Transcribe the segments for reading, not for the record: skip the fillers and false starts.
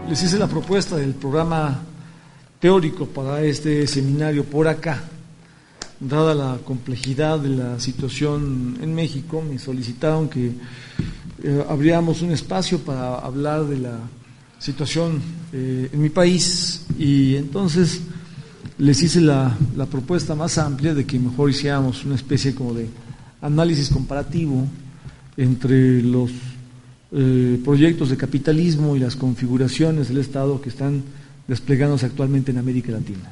les hice la propuesta del programa teórico para este seminario por acá. Dada la complejidad de la situación en México, me solicitaron que abriéramos un espacio para hablar de la situación en mi país, y entonces les hice la propuesta más amplia de que mejor hiciéramos una especie como de análisis comparativo entre los proyectos de capitalismo y las configuraciones del Estado que están desplegándose actualmente en América Latina.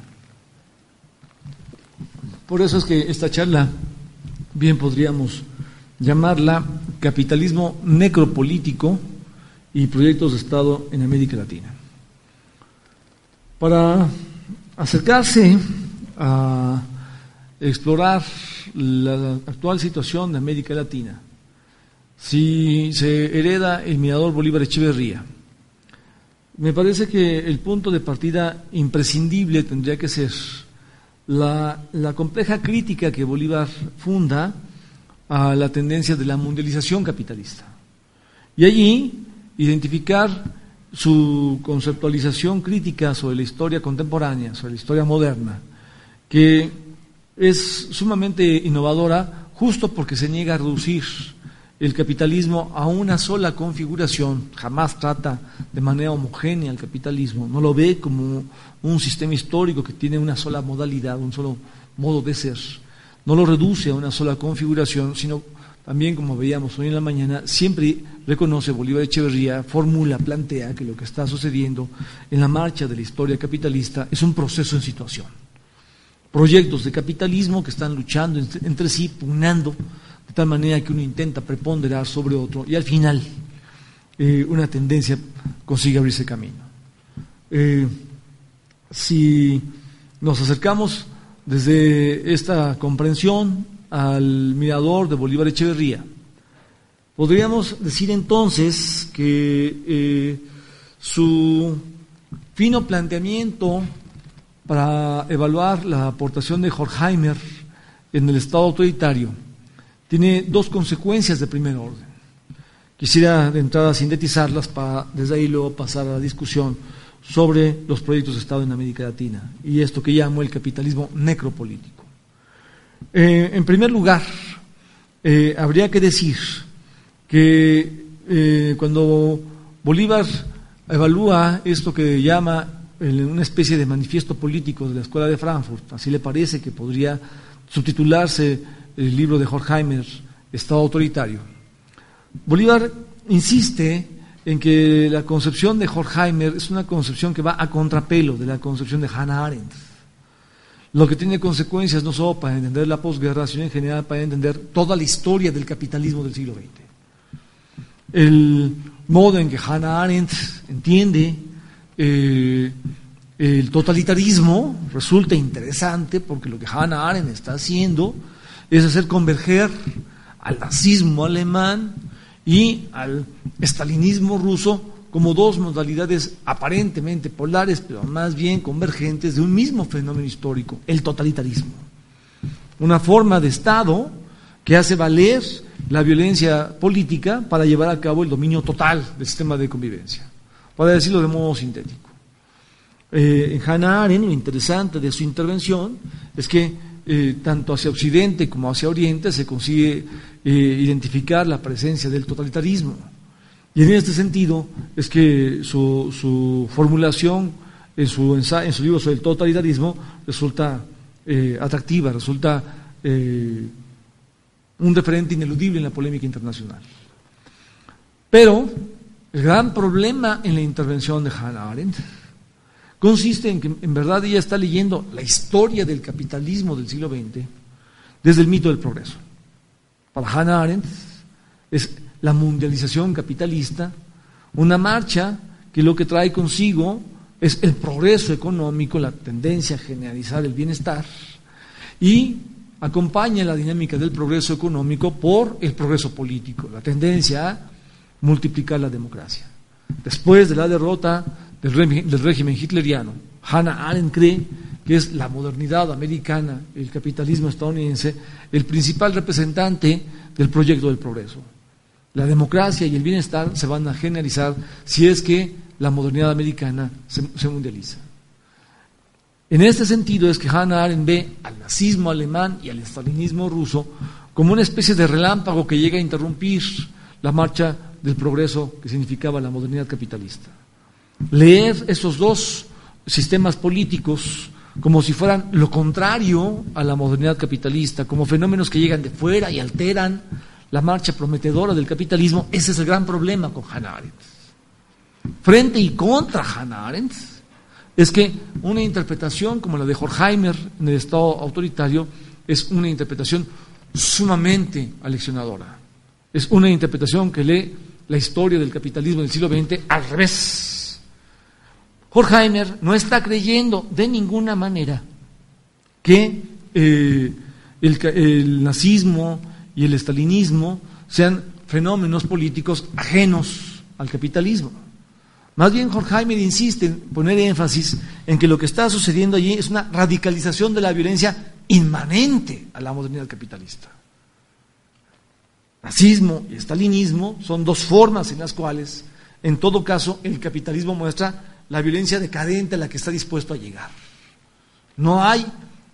Por eso es que esta charla bien podríamos llamarla Capitalismo necropolítico y proyectos de Estado en América Latina. Para acercarse a explorar la actual situación de América Latina, si se hereda el mirador Bolívar Echeverría, me parece que el punto de partida imprescindible tendría que ser la compleja crítica que Bolívar funda a la tendencia de la mundialización capitalista. Y allí identificar su conceptualización crítica sobre la historia contemporánea, sobre la historia moderna, que es sumamente innovadora justo porque se niega a reducir el capitalismo a una sola configuración. Jamás trata de manera homogénea el capitalismo, no lo ve como un sistema histórico que tiene una sola modalidad, un solo modo de ser, no lo reduce a una sola configuración, sino también, como veíamos hoy en la mañana, siempre reconoce Bolívar Echeverría, formula, plantea que lo que está sucediendo en la marcha de la historia capitalista es un proceso en situación. Proyectos de capitalismo que están luchando entre sí, pugnando, de tal manera que uno intenta preponderar sobre otro y al final una tendencia consigue abrirse camino. Si nos acercamos desde esta comprensión al mirador de Bolívar Echeverría, podríamos decir entonces que su fino planteamiento para evaluar la aportación de Horkheimer en el Estado autoritario tiene dos consecuencias de primer orden. Quisiera de entrada sintetizarlas para desde ahí luego pasar a la discusión sobre los proyectos de Estado en América Latina y esto que llamo el capitalismo necropolítico. En primer lugar, habría que decir que cuando Bolívar evalúa esto que llama una especie de manifiesto político de la Escuela de Frankfurt, así le parece que podría subtitularse el libro de Horkheimer, Estado autoritario, Bolívar insiste en que la concepción de Horkheimer es una concepción que va a contrapelo de la concepción de Hannah Arendt, lo que tiene consecuencias no solo para entender la posguerra, sino en general para entender toda la historia del capitalismo del siglo XX. El modo en que Hannah Arendt entiende el totalitarismo resulta interesante porque lo que Hannah Arendt está haciendo es hacer converger al nazismo alemán y al estalinismo ruso como dos modalidades aparentemente polares, pero más bien convergentes de un mismo fenómeno histórico, el totalitarismo. Una forma de Estado que hace valer la violencia política para llevar a cabo el dominio total del sistema de convivencia, para decirlo de modo sintético. En Hannah Arendt, lo interesante de su intervención es que tanto hacia Occidente como hacia Oriente se consigue identificar la presencia del totalitarismo. Y en este sentido es que su formulación en su libro sobre el totalitarismo resulta atractiva, resulta un referente ineludible en la polémica internacional. Pero el gran problema en la intervención de Hannah Arendt consiste en que en verdad ella está leyendo la historia del capitalismo del siglo XX desde el mito del progreso. Para Hannah Arendt es la mundialización capitalista una marcha que lo que trae consigo es el progreso económico, la tendencia a generalizar el bienestar, y acompaña la dinámica del progreso económico por el progreso político, la tendencia a multiplicar la democracia. Después de la derrota del régimen hitleriano, Hannah Arendt cree que es la modernidad americana, el capitalismo estadounidense, el principal representante del proyecto del progreso. La democracia y el bienestar se van a generalizar si es que la modernidad americana se mundializa. En este sentido es que Hannah Arendt ve al nazismo alemán y al estalinismo ruso como una especie de relámpago que llega a interrumpir la marcha del progreso que significaba la modernidad capitalista. Leer esos dos sistemas políticos como si fueran lo contrario a la modernidad capitalista, como fenómenos que llegan de fuera y alteran la marcha prometedora del capitalismo, ese es el gran problema con Hannah Arendt. Frente y contra Hannah Arendt es que una interpretación como la de Horkheimer en el Estado autoritario es una interpretación sumamente aleccionadora. Es una interpretación que lee la historia del capitalismo del siglo XX al revés. Horkheimer no está creyendo de ninguna manera que el nazismo y el estalinismo sean fenómenos políticos ajenos al capitalismo. Más bien, Horkheimer insiste en poner énfasis en que lo que está sucediendo allí es una radicalización de la violencia inmanente a la modernidad capitalista. Nazismo y estalinismo son dos formas en las cuales, en todo caso, el capitalismo muestra la violencia decadente a la que está dispuesto a llegar. No hay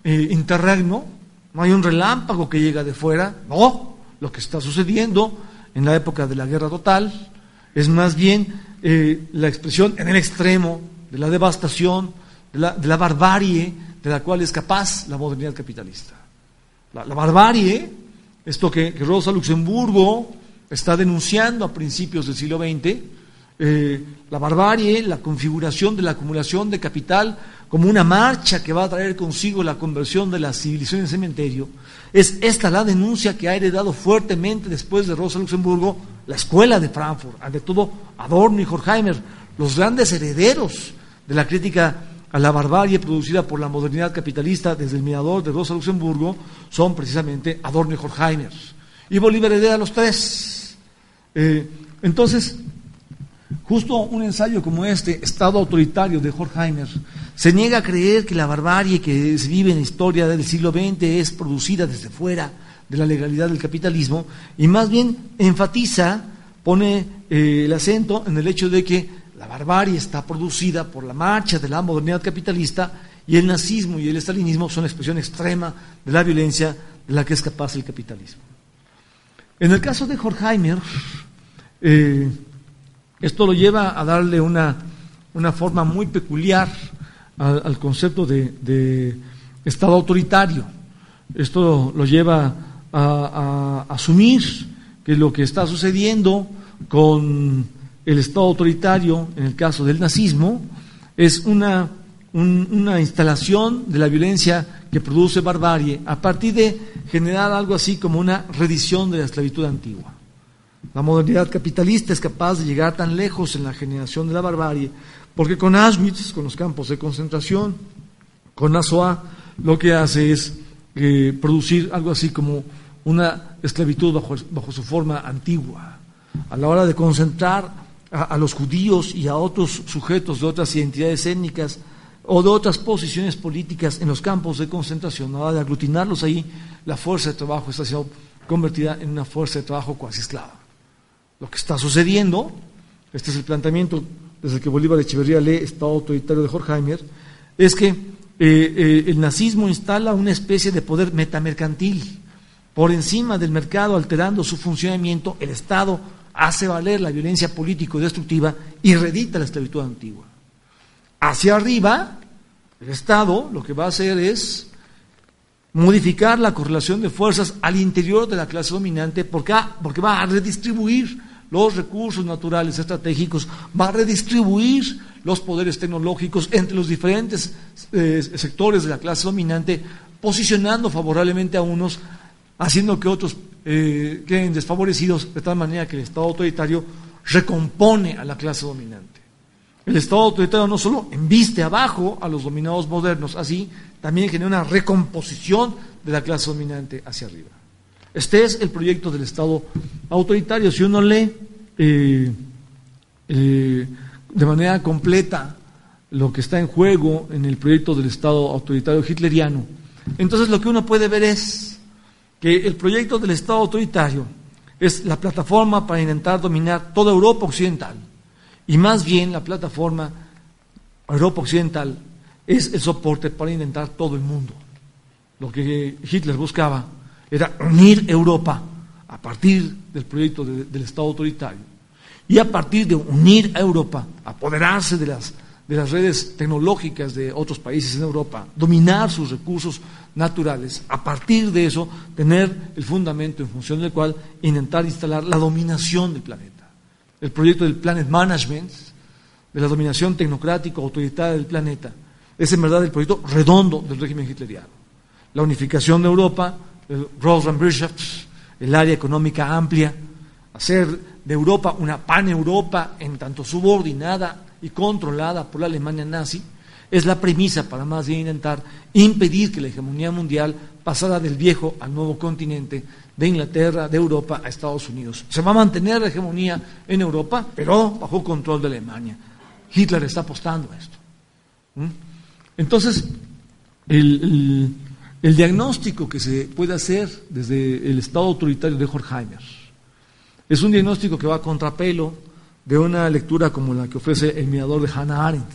interregno, no hay un relámpago que llega de fuera, no, lo que está sucediendo en la época de la guerra total es más bien la expresión en el extremo de la devastación, de la barbarie de la cual es capaz la modernidad capitalista. La barbarie, esto que Rosa Luxemburgo está denunciando a principios del siglo XX, la barbarie, la configuración de la acumulación de capital como una marcha que va a traer consigo la conversión de la civilización en cementerio, es esta la denuncia que ha heredado fuertemente después de Rosa Luxemburgo la escuela de Frankfurt, ante todo Adorno y Horkheimer, los grandes herederos de la crítica a la barbarie producida por la modernidad capitalista desde el mirador de Rosa Luxemburgo son precisamente Adorno y Horkheimer. Y Bolívar hereda a los tres. Entonces, justo un ensayo como este, Estado autoritario de Horkheimer, se niega a creer que la barbarie que se vive en la historia del siglo XX es producida desde fuera de la legalidad del capitalismo, y más bien enfatiza, pone el acento en el hecho de que la barbarie está producida por la marcha de la modernidad capitalista y el nazismo y el estalinismo son la expresión extrema de la violencia de la que es capaz el capitalismo. En el caso de Horkheimer, esto lo lleva a darle una forma muy peculiar al concepto de Estado autoritario. Esto lo lleva a asumir que lo que está sucediendo con el Estado autoritario, en el caso del nazismo, es una instalación de la violencia que produce barbarie a partir de generar algo así como una redición de la esclavitud antigua. La modernidad capitalista es capaz de llegar tan lejos en la generación de la barbarie, porque con Auschwitz, con los campos de concentración, con la Shoah, lo que hace es producir algo así como una esclavitud bajo su forma antigua. A la hora de concentrar a los judíos y a otros sujetos de otras identidades étnicas o de otras posiciones políticas en los campos de concentración, a la hora de aglutinarlos ahí, la fuerza de trabajo está siendo convertida en una fuerza de trabajo cuasi esclava. Lo que está sucediendo, este es el planteamiento desde el que Bolívar Echeverría lee Estado autoritario de Horkheimer, es que el nazismo instala una especie de poder metamercantil por encima del mercado, alterando su funcionamiento. El Estado hace valer la violencia político-destructiva y reedita la esclavitud antigua. Hacia arriba, el Estado lo que va a hacer es modificar la correlación de fuerzas al interior de la clase dominante porque va a redistribuir los recursos naturales estratégicos, va a redistribuir los poderes tecnológicos entre los diferentes sectores de la clase dominante, posicionando favorablemente a unos, haciendo que otros queden desfavorecidos, de tal manera que el Estado autoritario recompone a la clase dominante. El Estado autoritario no solo embiste abajo a los dominados modernos, así también genera una recomposición de la clase dominante hacia arriba. Este es el proyecto del Estado autoritario. Si uno lee de manera completa lo que está en juego en el proyecto del Estado autoritario hitleriano, entonces lo que uno puede ver es que el proyecto del Estado autoritario es la plataforma para intentar dominar toda Europa occidental. Y más bien la plataforma Europa occidental es el soporte para intentar todo el mundo. Lo que Hitler buscaba era unir Europa a partir del proyecto del Estado autoritario y a partir de unir a Europa, apoderarse de las redes tecnológicas de otros países en Europa, dominar sus recursos naturales, a partir de eso tener el fundamento en función del cual intentar instalar la dominación del planeta. El proyecto del Planet Management, de la dominación tecnocrática autoritaria del planeta, es en verdad el proyecto redondo del régimen hitleriano. La unificación de Europa, el Großraumwirtschaft, el área económica amplia, hacer de Europa una pan-Europa en tanto subordinada y controlada por la Alemania nazi, es la premisa para más bien intentar impedir que la hegemonía mundial pasara del viejo al nuevo continente, de Inglaterra, de Europa a Estados Unidos. Se va a mantener la hegemonía en Europa, pero bajo control de Alemania. Hitler está apostando a esto. Entonces, el diagnóstico que se puede hacer desde el Estado autoritario de Horkheimer es un diagnóstico que va a contrapelo de una lectura como la que ofrece el mirador de Hannah Arendt,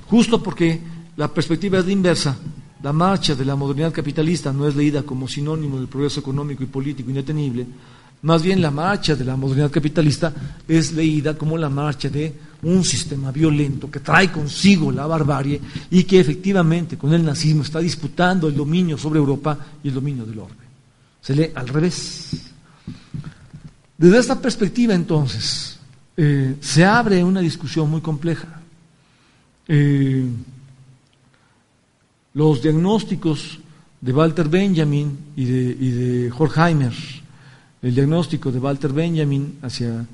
justo porque la perspectiva es la inversa. La marcha de la modernidad capitalista no es leída como sinónimo del progreso económico y político indetenible, más bien la marcha de la modernidad capitalista es leída como la marcha de un sistema violento que trae consigo la barbarie y que efectivamente con el nazismo está disputando el dominio sobre Europa y el dominio del orbe. Se lee al revés. Desde esta perspectiva, entonces, se abre una discusión muy compleja. Los diagnósticos de Walter Benjamin y de Horkheimer, el diagnóstico de Walter Benjamin hacia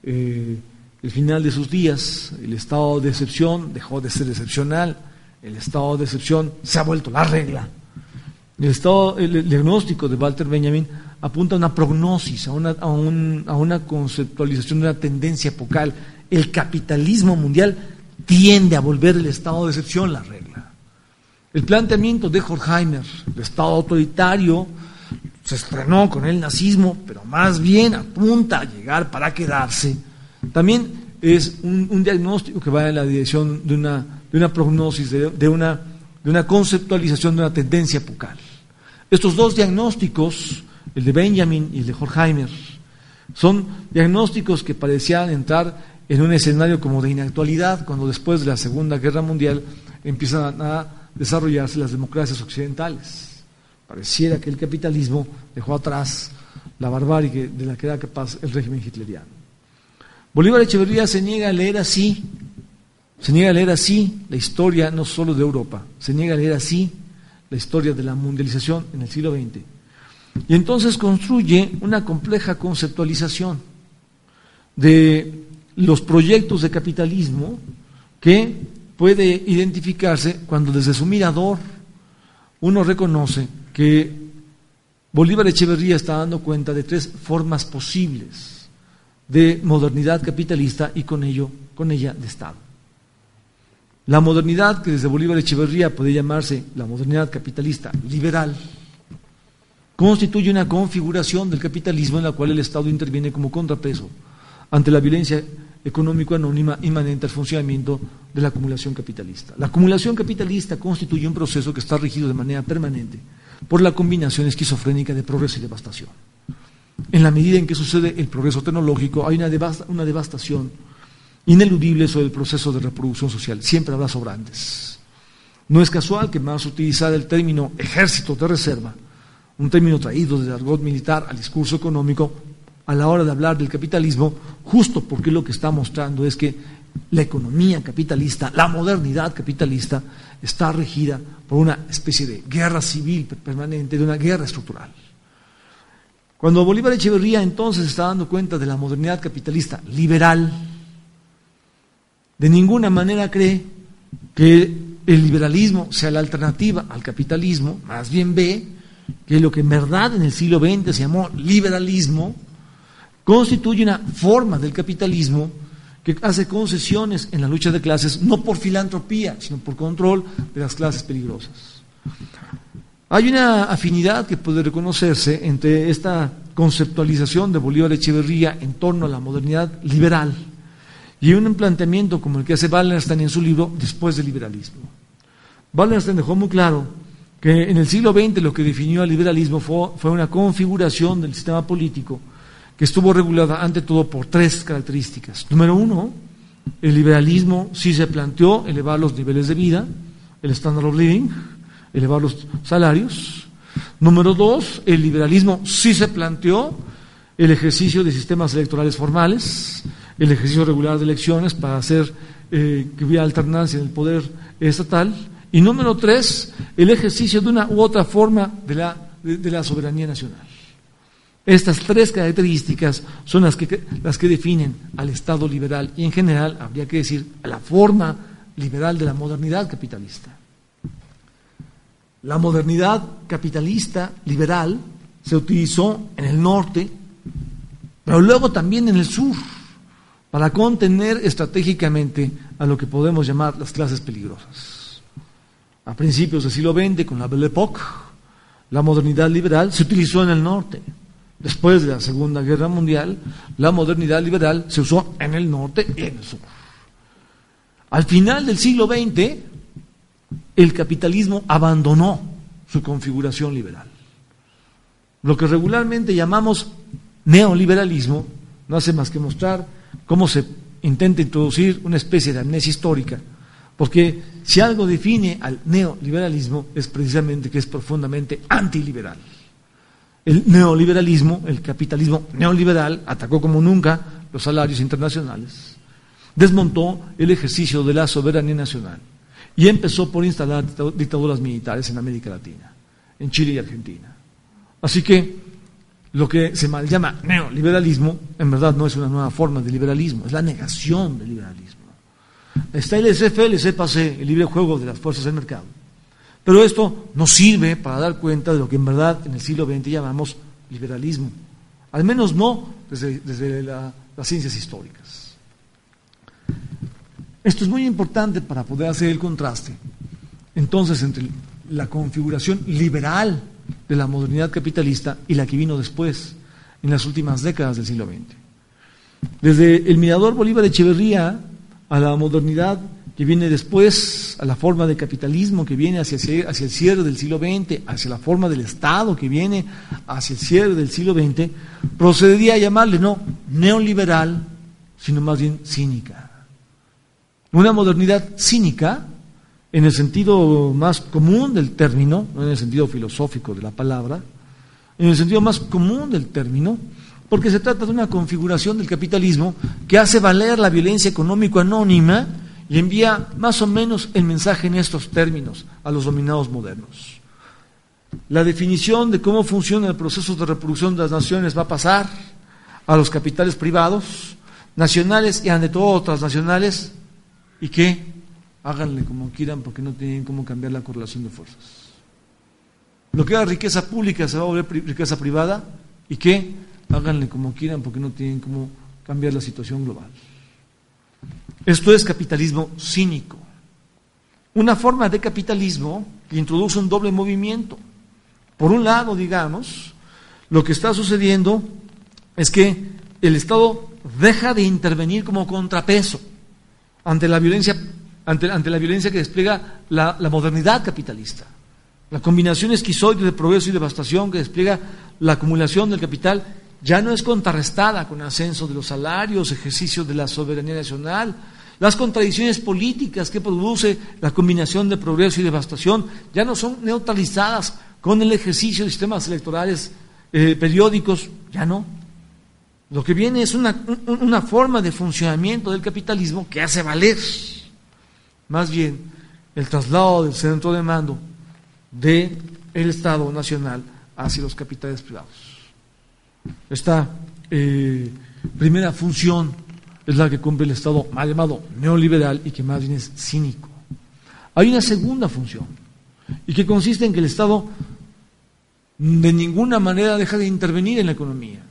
el final de sus días, el estado de excepción dejó de ser excepcional, el estado de excepción se ha vuelto la regla. El diagnóstico de Walter Benjamin apunta a una prognosis, a una conceptualización de una tendencia epocal. El capitalismo mundial tiende a volver el estado de excepción la regla. El planteamiento de Horkheimer, el estado autoritario, se estrenó con el nazismo, pero más bien apunta a llegar para quedarse. También es un diagnóstico que va en la dirección de una prognosis, de una conceptualización de una tendencia epocal. Estos dos diagnósticos, el de Benjamin y el de Horkheimer, son diagnósticos que parecían entrar en un escenario como de inactualidad, cuando después de la Segunda Guerra Mundial empiezan a desarrollarse las democracias occidentales. Pareciera que el capitalismo dejó atrás la barbarie de la que era capaz el régimen hitleriano. Bolívar Echeverría se niega a leer así la historia no solo de Europa, se niega a leer así la historia de la mundialización en el siglo XX. Y entonces construye una compleja conceptualización de los proyectos de capitalismo que puede identificarse cuando desde su mirador uno reconoce que Bolívar Echeverría está dando cuenta de tres formas posibles de modernidad capitalista y con ella de Estado. La modernidad que desde Bolívar Echeverría puede llamarse la modernidad capitalista liberal constituye una configuración del capitalismo en la cual el Estado interviene como contrapeso ante la violencia económico-anónima inmanente al funcionamiento de la acumulación capitalista. La acumulación capitalista constituye un proceso que está regido de manera permanente por la combinación esquizofrénica de progreso y devastación. En la medida en que sucede el progreso tecnológico, hay una devastación ineludible sobre el proceso de reproducción social. Siempre habrá sobrantes. No es casual que Marx utilizara el término ejército de reserva, un término traído del argot militar al discurso económico, a la hora de hablar del capitalismo, justo porque lo que está mostrando es que la economía capitalista, la modernidad capitalista, está regida por una especie de guerra civil permanente, de una guerra estructural. Cuando Bolívar Echeverría entonces está dando cuenta de la modernidad capitalista liberal, de ninguna manera cree que el liberalismo sea la alternativa al capitalismo, más bien ve que lo que en verdad en el siglo XX se llamó liberalismo constituye una forma del capitalismo que hace concesiones en la lucha de clases, no por filantropía, sino por control de las clases peligrosas. Hay una afinidad que puede reconocerse entre esta conceptualización de Bolívar Echeverría en torno a la modernidad liberal y un planteamiento como el que hace Wallerstein en su libro Después del liberalismo. Wallerstein dejó muy claro que en el siglo XX lo que definió al liberalismo fue una configuración del sistema político que estuvo regulada ante todo por tres características. Número uno, el liberalismo sí se planteó elevar los niveles de vida, el standard of living, elevar los salarios. Número dos, el liberalismo sí se planteó el ejercicio de sistemas electorales formales, el ejercicio regular de elecciones para hacer que hubiera alternancia en el poder estatal. Y número tres, el ejercicio de una u otra forma de la soberanía nacional. Estas tres características son las que definen al Estado liberal y en general, habría que decir, a la forma liberal de la modernidad capitalista. La modernidad capitalista liberal se utilizó en el norte, pero luego también en el sur, para contener estratégicamente a lo que podemos llamar las clases peligrosas. A principios del siglo XX, con la Belle Époque, la modernidad liberal se utilizó en el norte. Después de la Segunda Guerra Mundial, la modernidad liberal se usó en el norte y en el sur. Al final del siglo XX, el capitalismo abandonó su configuración liberal. Lo que regularmente llamamos neoliberalismo no hace más que mostrar cómo se intenta introducir una especie de amnesia histórica, porque si algo define al neoliberalismo es precisamente que es profundamente antiliberal. El neoliberalismo, el capitalismo neoliberal, atacó como nunca los salarios internacionales, desmontó el ejercicio de la soberanía nacional y empezó por instalar dictaduras militares en América Latina, en Chile y Argentina. Así que lo que se mal llama neoliberalismo, en verdad no es una nueva forma de liberalismo, es la negación del liberalismo. Está el laissez-faire, laissez-passer, el libre juego de las fuerzas del mercado. Pero esto nos sirve para dar cuenta de lo que en verdad en el siglo XX llamamos liberalismo, al menos no desde las ciencias históricas. Esto es muy importante para poder hacer el contraste entonces entre la configuración liberal de la modernidad capitalista y la que vino después, en las últimas décadas del siglo XX. Desde el mirador Bolívar Echeverría a la modernidad que viene después, a la forma de capitalismo que viene hacia el cierre del siglo XX, hacia la forma del Estado que viene hacia el cierre del siglo XX, procedería a llamarle no neoliberal, sino más bien cínica. Una modernidad cínica, en el sentido más común del término, no en el sentido filosófico de la palabra, en el sentido más común del término, porque se trata de una configuración del capitalismo que hace valer la violencia económico-anónima y envía más o menos el mensaje en estos términos a los dominados modernos. La definición de cómo funciona el proceso de reproducción de las naciones va a pasar a los capitales privados, nacionales y ante todo transnacionales, y que háganle como quieran porque no tienen cómo cambiar la correlación de fuerzas. Lo que era riqueza pública se va a volver riqueza privada y que háganle como quieran porque no tienen cómo cambiar la situación global. Esto es capitalismo cínico. Una forma de capitalismo que introduce un doble movimiento. Por un lado, digamos, lo que está sucediendo es que el Estado deja de intervenir como contrapeso ante la violencia que despliega la modernidad capitalista. La combinación esquizoide de progreso y devastación que despliega la acumulación del capital ya no es contrarrestada con ascenso de los salarios, ejercicio de la soberanía nacional. Las contradicciones políticas que produce la combinación de progreso y devastación ya no son neutralizadas con el ejercicio de sistemas electorales periódicos, ya no. Lo que viene es una forma de funcionamiento del capitalismo que hace valer más bien el traslado del centro de mando del Estado nacional hacia los capitales privados. Esta primera función es la que cumple el Estado mal llamado neoliberal y que más bien es cínico. Hay una segunda función y que consiste en que el Estado de ninguna manera deja de intervenir en la economía.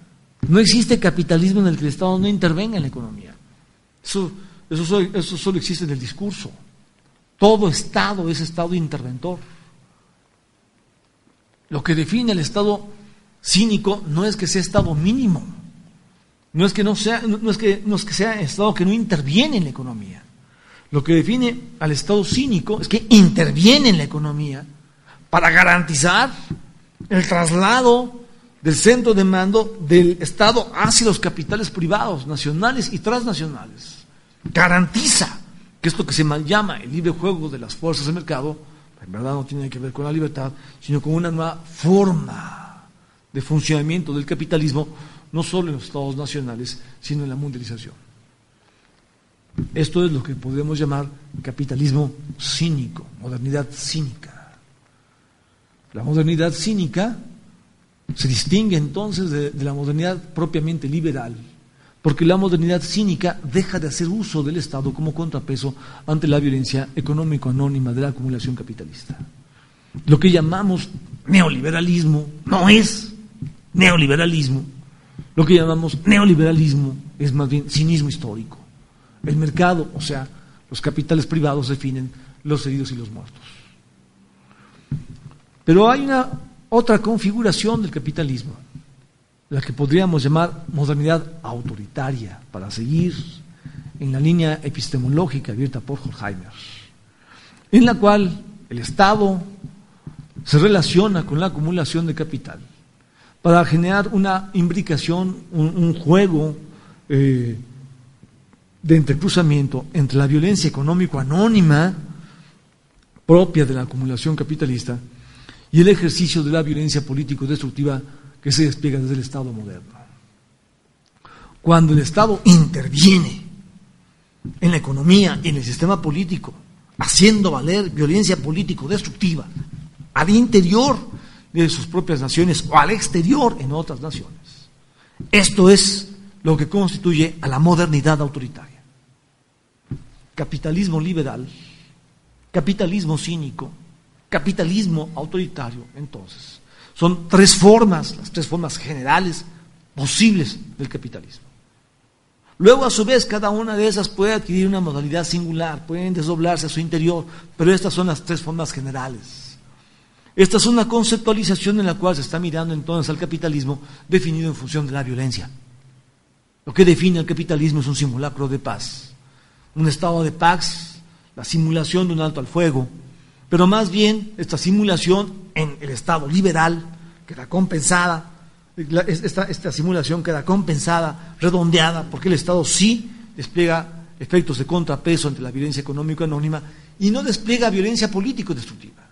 No existe capitalismo en el que el Estado no intervenga en la economía. Eso solo existe en el discurso. Todo Estado es Estado interventor. Lo que define al Estado cínico no es que sea estado mínimo, no es que sea estado que no interviene en la economía. Lo que define al estado cínico es que interviene en la economía para garantizar el traslado del centro de mando del Estado hacia los capitales privados, nacionales y transnacionales. Garantiza que esto que se llama el libre juego de las fuerzas del mercado, en verdad no tiene que ver con la libertad, sino con una nueva forma de funcionamiento del capitalismo, no solo en los estados nacionales, sino en la mundialización. Esto es lo que podemos llamar capitalismo cínico, modernidad cínica. La modernidad cínica se distingue entonces de la modernidad propiamente liberal, porque la modernidad cínica deja de hacer uso del Estado como contrapeso ante la violencia económico-anónima de la acumulación capitalista. Lo que llamamos neoliberalismo no es neoliberalismo. Lo que llamamos neoliberalismo es más bien cinismo histórico. El mercado, o sea, los capitales privados definen los heridos y los muertos. Pero hay una otra configuración del capitalismo, la que podríamos llamar modernidad autoritaria, para seguir en la línea epistemológica abierta por Horkheimer, en la cual el Estado se relaciona con la acumulación de capital para generar una imbricación, un juego de entrecruzamiento entre la violencia económico-anónima propia de la acumulación capitalista y el ejercicio de la violencia político-destructiva que se despliega desde el Estado moderno. Cuando el Estado interviene en la economía y en el sistema político, haciendo valer violencia político-destructiva al interior de sus propias naciones o al exterior en otras naciones, esto es lo que constituye a la modernidad autoritaria. Capitalismo liberal, capitalismo cínico, capitalismo autoritario, entonces, son las tres formas generales posibles del capitalismo. Luego, a su vez, cada una de esas puede adquirir una modalidad singular, pueden desdoblarse a su interior, pero estas son las tres formas generales. Esta es una conceptualización en la cual se está mirando entonces al capitalismo definido en función de la violencia. Lo que define al capitalismo es un simulacro de paz, un estado de paz, la simulación de un alto al fuego, pero más bien esta simulación en el estado liberal queda compensada, esta simulación queda compensada, redondeada, porque el Estado sí despliega efectos de contrapeso ante la violencia económica anónima y no despliega violencia político-destructiva.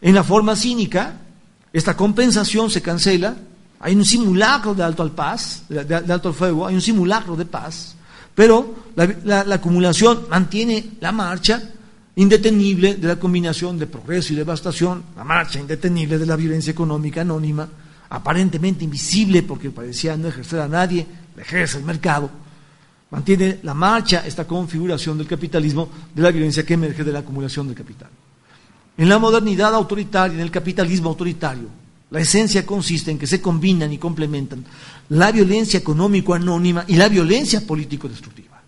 En la forma cínica, esta compensación se cancela, hay un simulacro de alto al paz, de alto al fuego, hay un simulacro de paz, pero la acumulación mantiene la marcha indetenible de la combinación de progreso y devastación, la marcha indetenible de la violencia económica anónima, aparentemente invisible porque parecía no ejercer a nadie, la ejerce el mercado, mantiene la marcha, esta configuración del capitalismo, de la violencia que emerge de la acumulación del capital. En la modernidad autoritaria, en el capitalismo autoritario, la esencia consiste en que se combinan y complementan la violencia económico anónima y la violencia político-destructiva.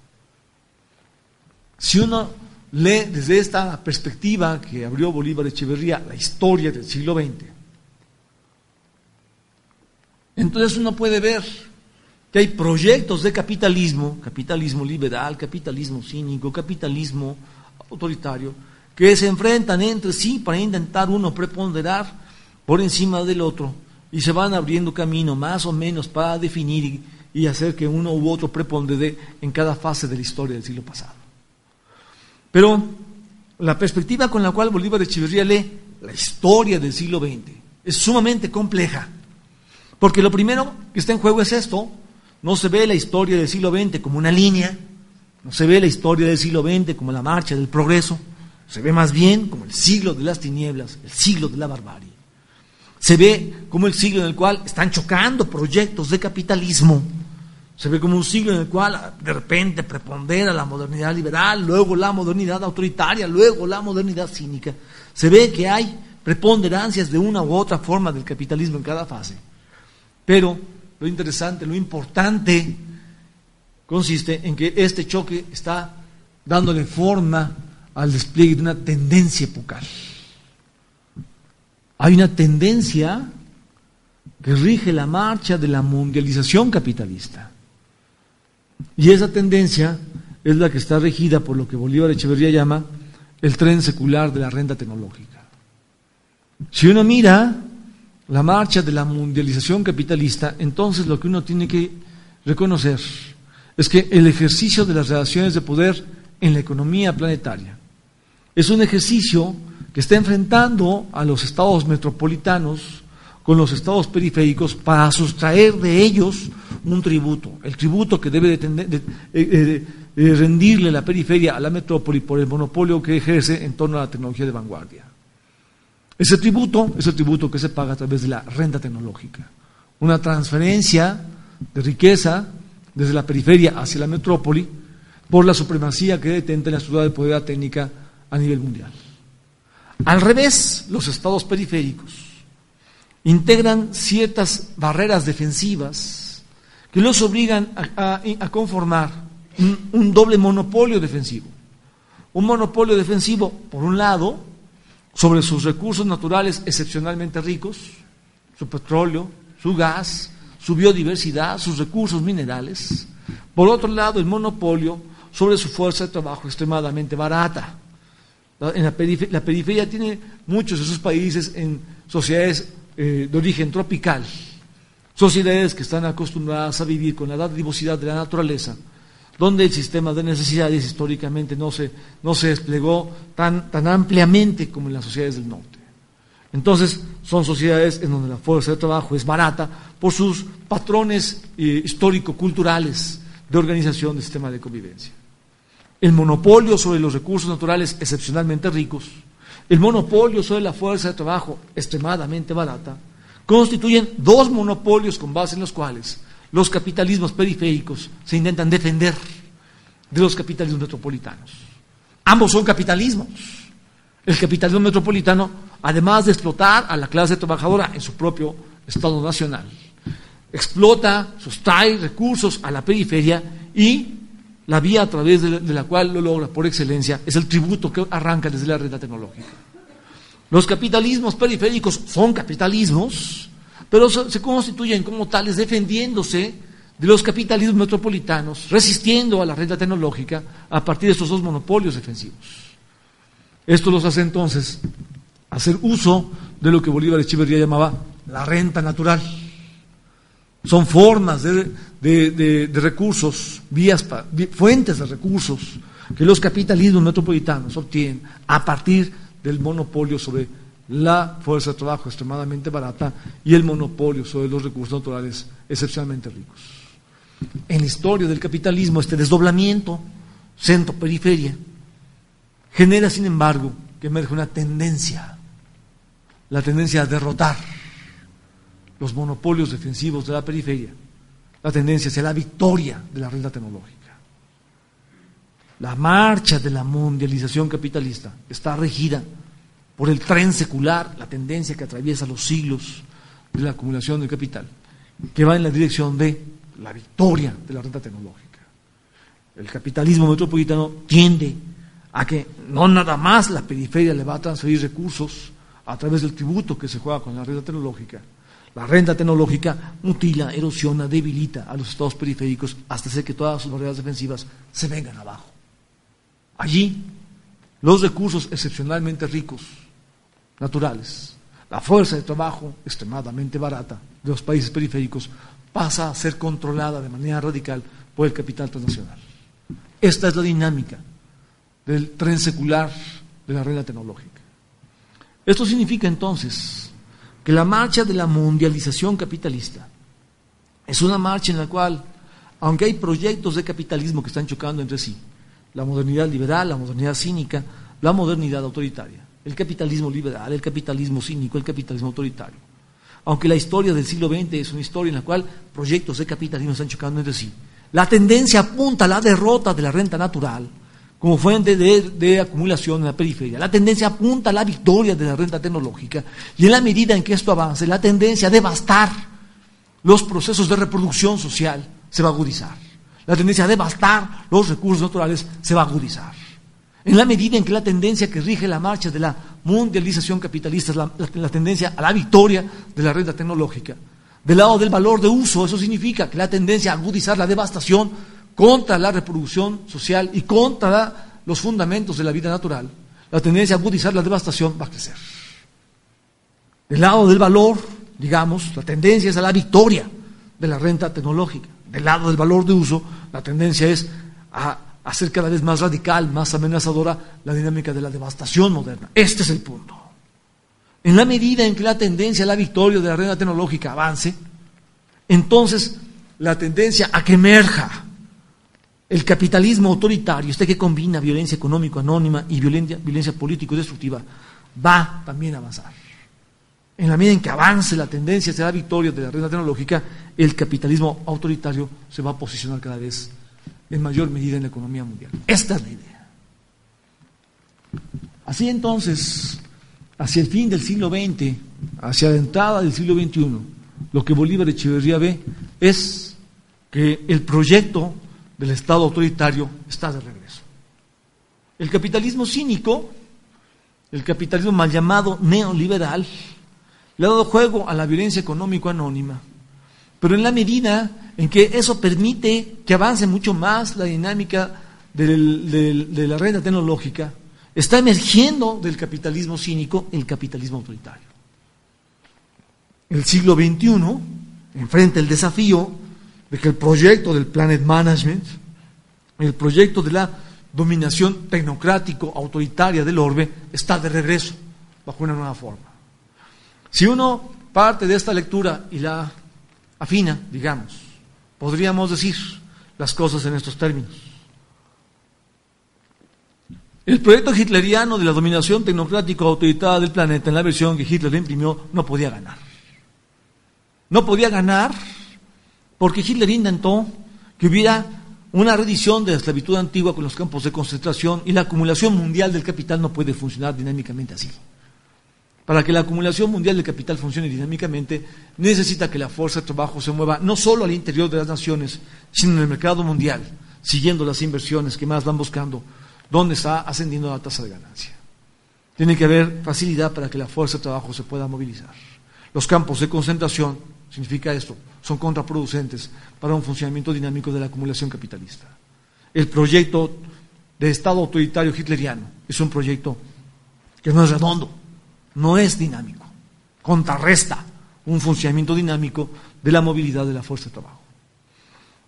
Si uno lee desde esta perspectiva que abrió Bolívar Echeverría la historia del siglo XX, entonces uno puede ver que hay proyectos de capitalismo, capitalismo liberal, capitalismo cínico, capitalismo autoritario, que se enfrentan entre sí para intentar uno preponderar por encima del otro y se van abriendo camino más o menos para definir y hacer que uno u otro prepondere en cada fase de la historia del siglo pasado. Pero la perspectiva con la cual Bolívar Echeverría lee la historia del siglo XX es sumamente compleja, porque lo primero que está en juego es esto: no se ve la historia del siglo XX como una línea, no se ve la historia del siglo XX como la marcha del progreso, se ve más bien como el siglo de las tinieblas, el siglo de la barbarie. Se ve como el siglo en el cual están chocando proyectos de capitalismo. Se ve como un siglo en el cual de repente prepondera la modernidad liberal, luego la modernidad autoritaria, luego la modernidad cínica. Se ve que hay preponderancias de una u otra forma del capitalismo en cada fase. Pero lo interesante, lo importante, consiste en que este choque está dándole forma al despliegue de una tendencia epocal. Hay una tendencia que rige la marcha de la mundialización capitalista. Y esa tendencia es la que está regida por lo que Bolívar Echeverría llama el tren secular de la renta tecnológica. Si uno mira la marcha de la mundialización capitalista, entonces lo que uno tiene que reconocer es que el ejercicio de las relaciones de poder en la economía planetaria es un ejercicio que está enfrentando a los estados metropolitanos con los estados periféricos para sustraer de ellos un tributo, el tributo que debe rendirle la periferia a la metrópoli por el monopolio que ejerce en torno a la tecnología de vanguardia. Ese tributo es el tributo que se paga a través de la renta tecnológica, una transferencia de riqueza desde la periferia hacia la metrópoli por la supremacía que detenta en la estructura de poder técnica a nivel mundial. Al revés, los estados periféricos integran ciertas barreras defensivas que los obligan a conformar un doble monopolio defensivo. Un monopolio defensivo, por un lado, sobre sus recursos naturales excepcionalmente ricos, su petróleo, su gas, su biodiversidad, sus recursos minerales. Por otro lado, el monopolio sobre su fuerza de trabajo extremadamente barata. La periferia tiene muchos de sus países en sociedades de origen tropical, sociedades que están acostumbradas a vivir con la dadivosidad de la naturaleza, donde el sistema de necesidades históricamente no se desplegó tan ampliamente como en las sociedades del norte. Entonces, son sociedades en donde la fuerza de trabajo es barata por sus patrones histórico-culturales de organización del sistema de convivencia. El monopolio sobre los recursos naturales excepcionalmente ricos, el monopolio sobre la fuerza de trabajo extremadamente barata, constituyen dos monopolios con base en los cuales los capitalismos periféricos se intentan defender de los capitalismos metropolitanos. Ambos son capitalismos. El capitalismo metropolitano, además de explotar a la clase trabajadora en su propio Estado nacional, explota, sustrae recursos a la periferia y la vía a través de la cual lo logra por excelencia es el tributo que arranca desde la renta tecnológica. Los capitalismos periféricos son capitalismos, pero se constituyen como tales defendiéndose de los capitalismos metropolitanos, resistiendo a la renta tecnológica a partir de estos dos monopolios defensivos. Esto los hace entonces hacer uso de lo que Bolívar Echeverría llamaba la renta natural. Son formas de recursos, fuentes de recursos que los capitalismos metropolitanos obtienen a partir del monopolio sobre la fuerza de trabajo extremadamente barata y el monopolio sobre los recursos naturales excepcionalmente ricos. En la historia del capitalismo, este desdoblamiento centro-periferia genera, sin embargo, que emerge una tendencia, la tendencia a derrotar los monopolios defensivos de la periferia, la tendencia hacia la victoria de la renta tecnológica. La marcha de la mundialización capitalista está regida por el tren secular, la tendencia que atraviesa los siglos de la acumulación del capital, que va en la dirección de la victoria de la renta tecnológica. El capitalismo metropolitano tiende a que no nada más la periferia le va a transferir recursos a través del tributo que se juega con la renta tecnológica. La renta tecnológica mutila, erosiona, debilita a los estados periféricos hasta hacer que todas sus barreras defensivas se vengan abajo. Allí, los recursos excepcionalmente ricos, naturales, la fuerza de trabajo extremadamente barata de los países periféricos pasa a ser controlada de manera radical por el capital transnacional. Esta es la dinámica del tren secular de la renta tecnológica. Esto significa entonces que la marcha de la mundialización capitalista es una marcha en la cual, aunque hay proyectos de capitalismo que están chocando entre sí, la modernidad liberal, la modernidad cínica, la modernidad autoritaria, el capitalismo liberal, el capitalismo cínico, el capitalismo autoritario. Aunque la historia del siglo XX es una historia en la cual proyectos de capitalismo están chocando entre sí, la tendencia apunta a la derrota de la renta natural como fuente de acumulación en la periferia. La tendencia apunta a la victoria de la renta tecnológica y en la medida en que esto avance, la tendencia a devastar los procesos de reproducción social se va a agudizar. La tendencia a devastar los recursos naturales se va a agudizar. En la medida en que la tendencia que rige la marcha de la mundialización capitalista es la tendencia a la victoria de la renta tecnológica, Del lado del valor de uso, eso significa que la tendencia a agudizar la devastación contra la reproducción social y contra los fundamentos de la vida natural, la tendencia a agudizar la devastación va a crecer. Del lado del valor, digamos, la tendencia es a la victoria de la renta tecnológica. Del lado del valor de uso, la tendencia es a hacer cada vez más radical, más amenazadora la dinámica de la devastación moderna. Este es el punto. En la medida en que la tendencia a la victoria de la renta tecnológica avance, entonces la tendencia a que emerja el capitalismo autoritario, este que combina violencia económica anónima y violencia político-destructiva, va también a avanzar. En la medida en que avance la tendencia hacia la victoria de la renta tecnológica, el capitalismo autoritario se va a posicionar cada vez en mayor medida en la economía mundial. Esta es la idea. Así entonces, hacia el fin del siglo XX, hacia la entrada del siglo XXI, lo que Bolívar Echeverría ve es que el proyecto del Estado autoritario está de regreso. El capitalismo cínico, el capitalismo mal llamado neoliberal, le ha dado juego a la violencia económico anónima, pero en la medida en que eso permite que avance mucho más la dinámica de la renta tecnológica, está emergiendo del capitalismo cínico el capitalismo autoritario. El siglo XXI enfrenta el desafío de que el proyecto del Planet Management, el proyecto de la dominación tecnocrático-autoritaria del orbe, está de regreso bajo una nueva forma. Si uno parte de esta lectura y la afina, digamos, podríamos decir las cosas en estos términos. El proyecto hitleriano de la dominación tecnocrático-autoritaria del planeta, en la versión que Hitler le imprimió, no podía ganar. No podía ganar porque Hitler intentó que hubiera una redición de la esclavitud antigua con los campos de concentración, y la acumulación mundial del capital no puede funcionar dinámicamente así. Para que la acumulación mundial del capital funcione dinámicamente, necesita que la fuerza de trabajo se mueva no solo al interior de las naciones, sino en el mercado mundial, siguiendo las inversiones que más van buscando dónde está ascendiendo la tasa de ganancia. Tiene que haber facilidad para que la fuerza de trabajo se pueda movilizar. Los campos de concentración, significa esto, son contraproducentes para un funcionamiento dinámico de la acumulación capitalista. El proyecto de Estado autoritario hitleriano es un proyecto que no es redondo, no es dinámico, contrarresta un funcionamiento dinámico de la movilidad de la fuerza de trabajo.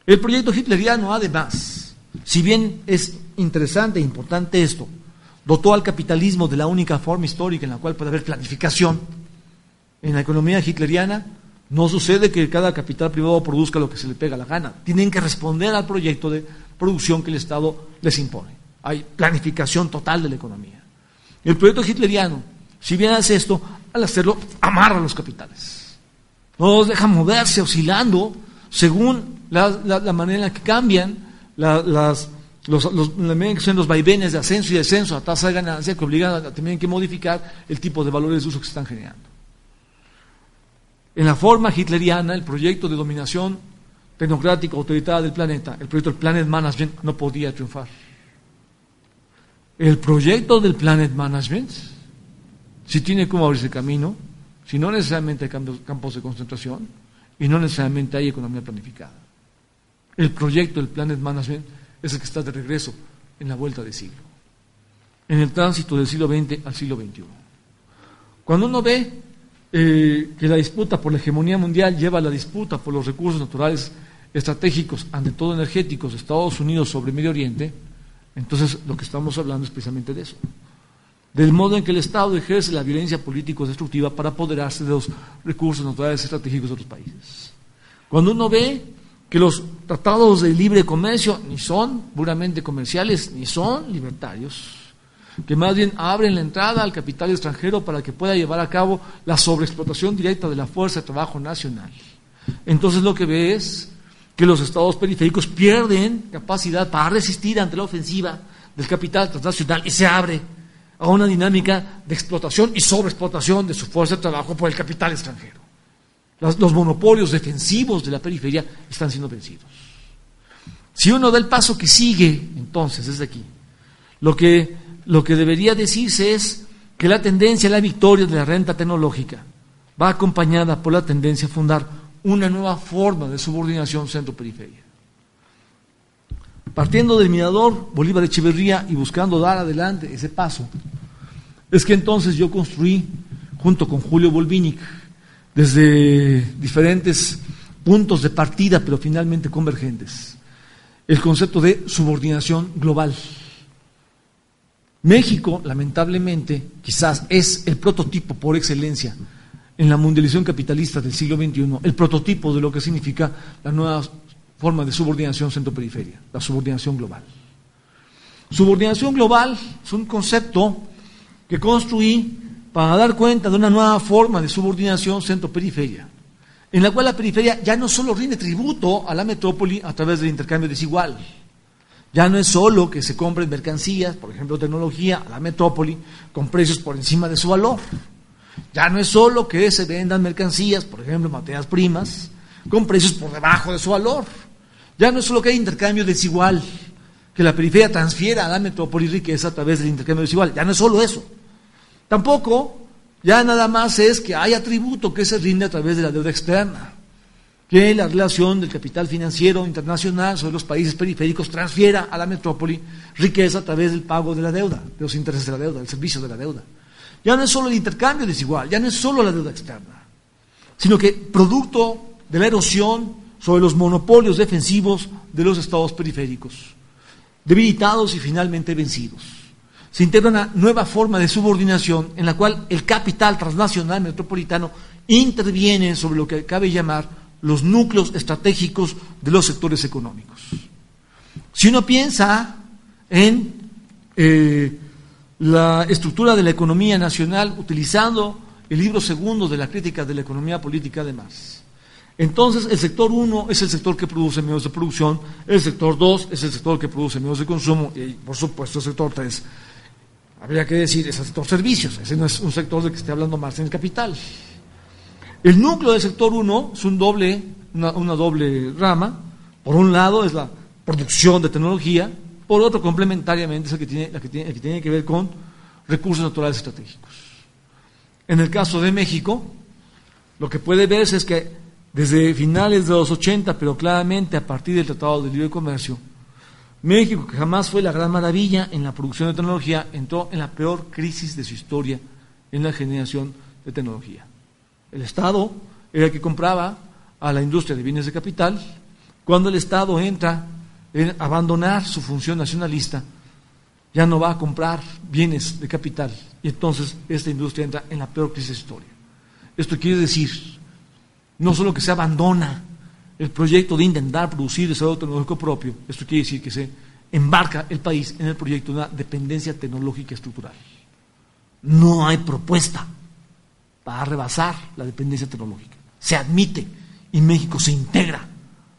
El proyecto hitleriano, además, si bien es interesante e importante esto, dotó al capitalismo de la única forma histórica en la cual puede haber planificación. En la economía hitleriana no sucede que cada capital privado produzca lo que se le pega la gana. Tienen que responder al proyecto de producción que el Estado les impone. Hay planificación total de la economía. El proyecto hitleriano, si bien hace esto, al hacerlo amarra los capitales. No los deja moverse, oscilando, según la manera en la que cambian la manera en que son los vaivenes de ascenso y descenso a tasa de ganancia, que obligan a tener que modificar el tipo de valores de uso que se están generando. En la forma hitleriana, el proyecto de dominación tecnocrática autoritaria del planeta, el proyecto del Planet Management, no podía triunfar. El proyecto del Planet Management, si tiene cómo abrirse camino, si no necesariamente hay campos de concentración y no necesariamente hay economía planificada. El proyecto del Planet Management es el que está de regreso en la vuelta de siglo, en el tránsito del siglo XX al siglo XXI. Cuando uno ve que la disputa por la hegemonía mundial lleva a la disputa por los recursos naturales estratégicos, ante todo energéticos, de Estados Unidos sobre Medio Oriente, entonces lo que estamos hablando es precisamente de eso, del modo en que el Estado ejerce la violencia político-destructiva para apoderarse de los recursos naturales estratégicos de otros países. Cuando uno ve que los tratados de libre comercio ni son puramente comerciales, ni son libertarios, que más bien abren la entrada al capital extranjero para que pueda llevar a cabo la sobreexplotación directa de la fuerza de trabajo nacional. Entonces lo que ve es que los estados periféricos pierden capacidad para resistir ante la ofensiva del capital transnacional y se abre a una dinámica de explotación y sobreexplotación de su fuerza de trabajo por el capital extranjero. Los monopolios defensivos de la periferia están siendo vencidos. Si uno da el paso que sigue, entonces, desde aquí, lo que debería decirse es que la tendencia a la victoria de la renta tecnológica va acompañada por la tendencia a fundar una nueva forma de subordinación centro-periferia. Partiendo del mirador Bolívar Echeverría y buscando dar adelante ese paso, es que entonces yo construí, junto con Julio Volvinic, desde diferentes puntos de partida, pero finalmente convergentes, el concepto de subordinación global. México, lamentablemente, quizás es el prototipo por excelencia en la mundialización capitalista del siglo XXI, el prototipo de lo que significa la nueva forma de subordinación centro-periferia, la subordinación global. Subordinación global es un concepto que construí para dar cuenta de una nueva forma de subordinación centro-periferia, en la cual la periferia ya no solo rinde tributo a la metrópoli a través del intercambio desigual, ya no es solo que se compren mercancías, por ejemplo tecnología, a la metrópoli con precios por encima de su valor, ya no es solo que se vendan mercancías, por ejemplo materias primas, con precios por debajo de su valor, ya no es solo que hay intercambio desigual, que la periferia transfiera a la metrópoli riqueza a través del intercambio desigual, ya no es solo eso. Tampoco ya nada más es que haya tributo que se rinde a través de la deuda externa, que la relación del capital financiero internacional sobre los países periféricos transfiera a la metrópoli riqueza a través del pago de la deuda, de los intereses de la deuda, del servicio de la deuda. Ya no es solo el intercambio desigual, ya no es solo la deuda externa, sino que producto de la erosión sobre los monopolios defensivos de los estados periféricos, debilitados y finalmente vencidos, se integra una nueva forma de subordinación en la cual el capital transnacional metropolitano interviene sobre lo que cabe llamar los núcleos estratégicos de los sectores económicos. Si uno piensa en la estructura de la economía nacional utilizando el libro segundo de la crítica de la economía política de Marx, entonces el sector 1 es el sector que produce medios de producción, el sector 2 es el sector que produce medios de consumo y por supuesto el sector 3, habría que decir, es el sector servicios, ese no es un sector del que esté hablando Marx en el Capital. El núcleo del sector 1 es una doble rama. Por un lado es la producción de tecnología, por otro complementariamente es el que tiene que ver con recursos naturales estratégicos. En el caso de México, lo que puede verse es que desde finales de los 80, pero claramente a partir del Tratado de Libre Comercio, México, que jamás fue la gran maravilla en la producción de tecnología, entró en la peor crisis de su historia en la generación de tecnología. El Estado era el que compraba a la industria de bienes de capital. Cuando el Estado entra en abandonar su función nacionalista, ya no va a comprar bienes de capital y entonces esta industria entra en la peor crisis de su historia. Esto quiere decir, no solo que se abandona el proyecto de intentar producir desarrollo tecnológico propio, esto quiere decir que se embarca el país en el proyecto de una dependencia tecnológica estructural. No hay propuesta para rebasar la dependencia tecnológica. Se admite y México se integra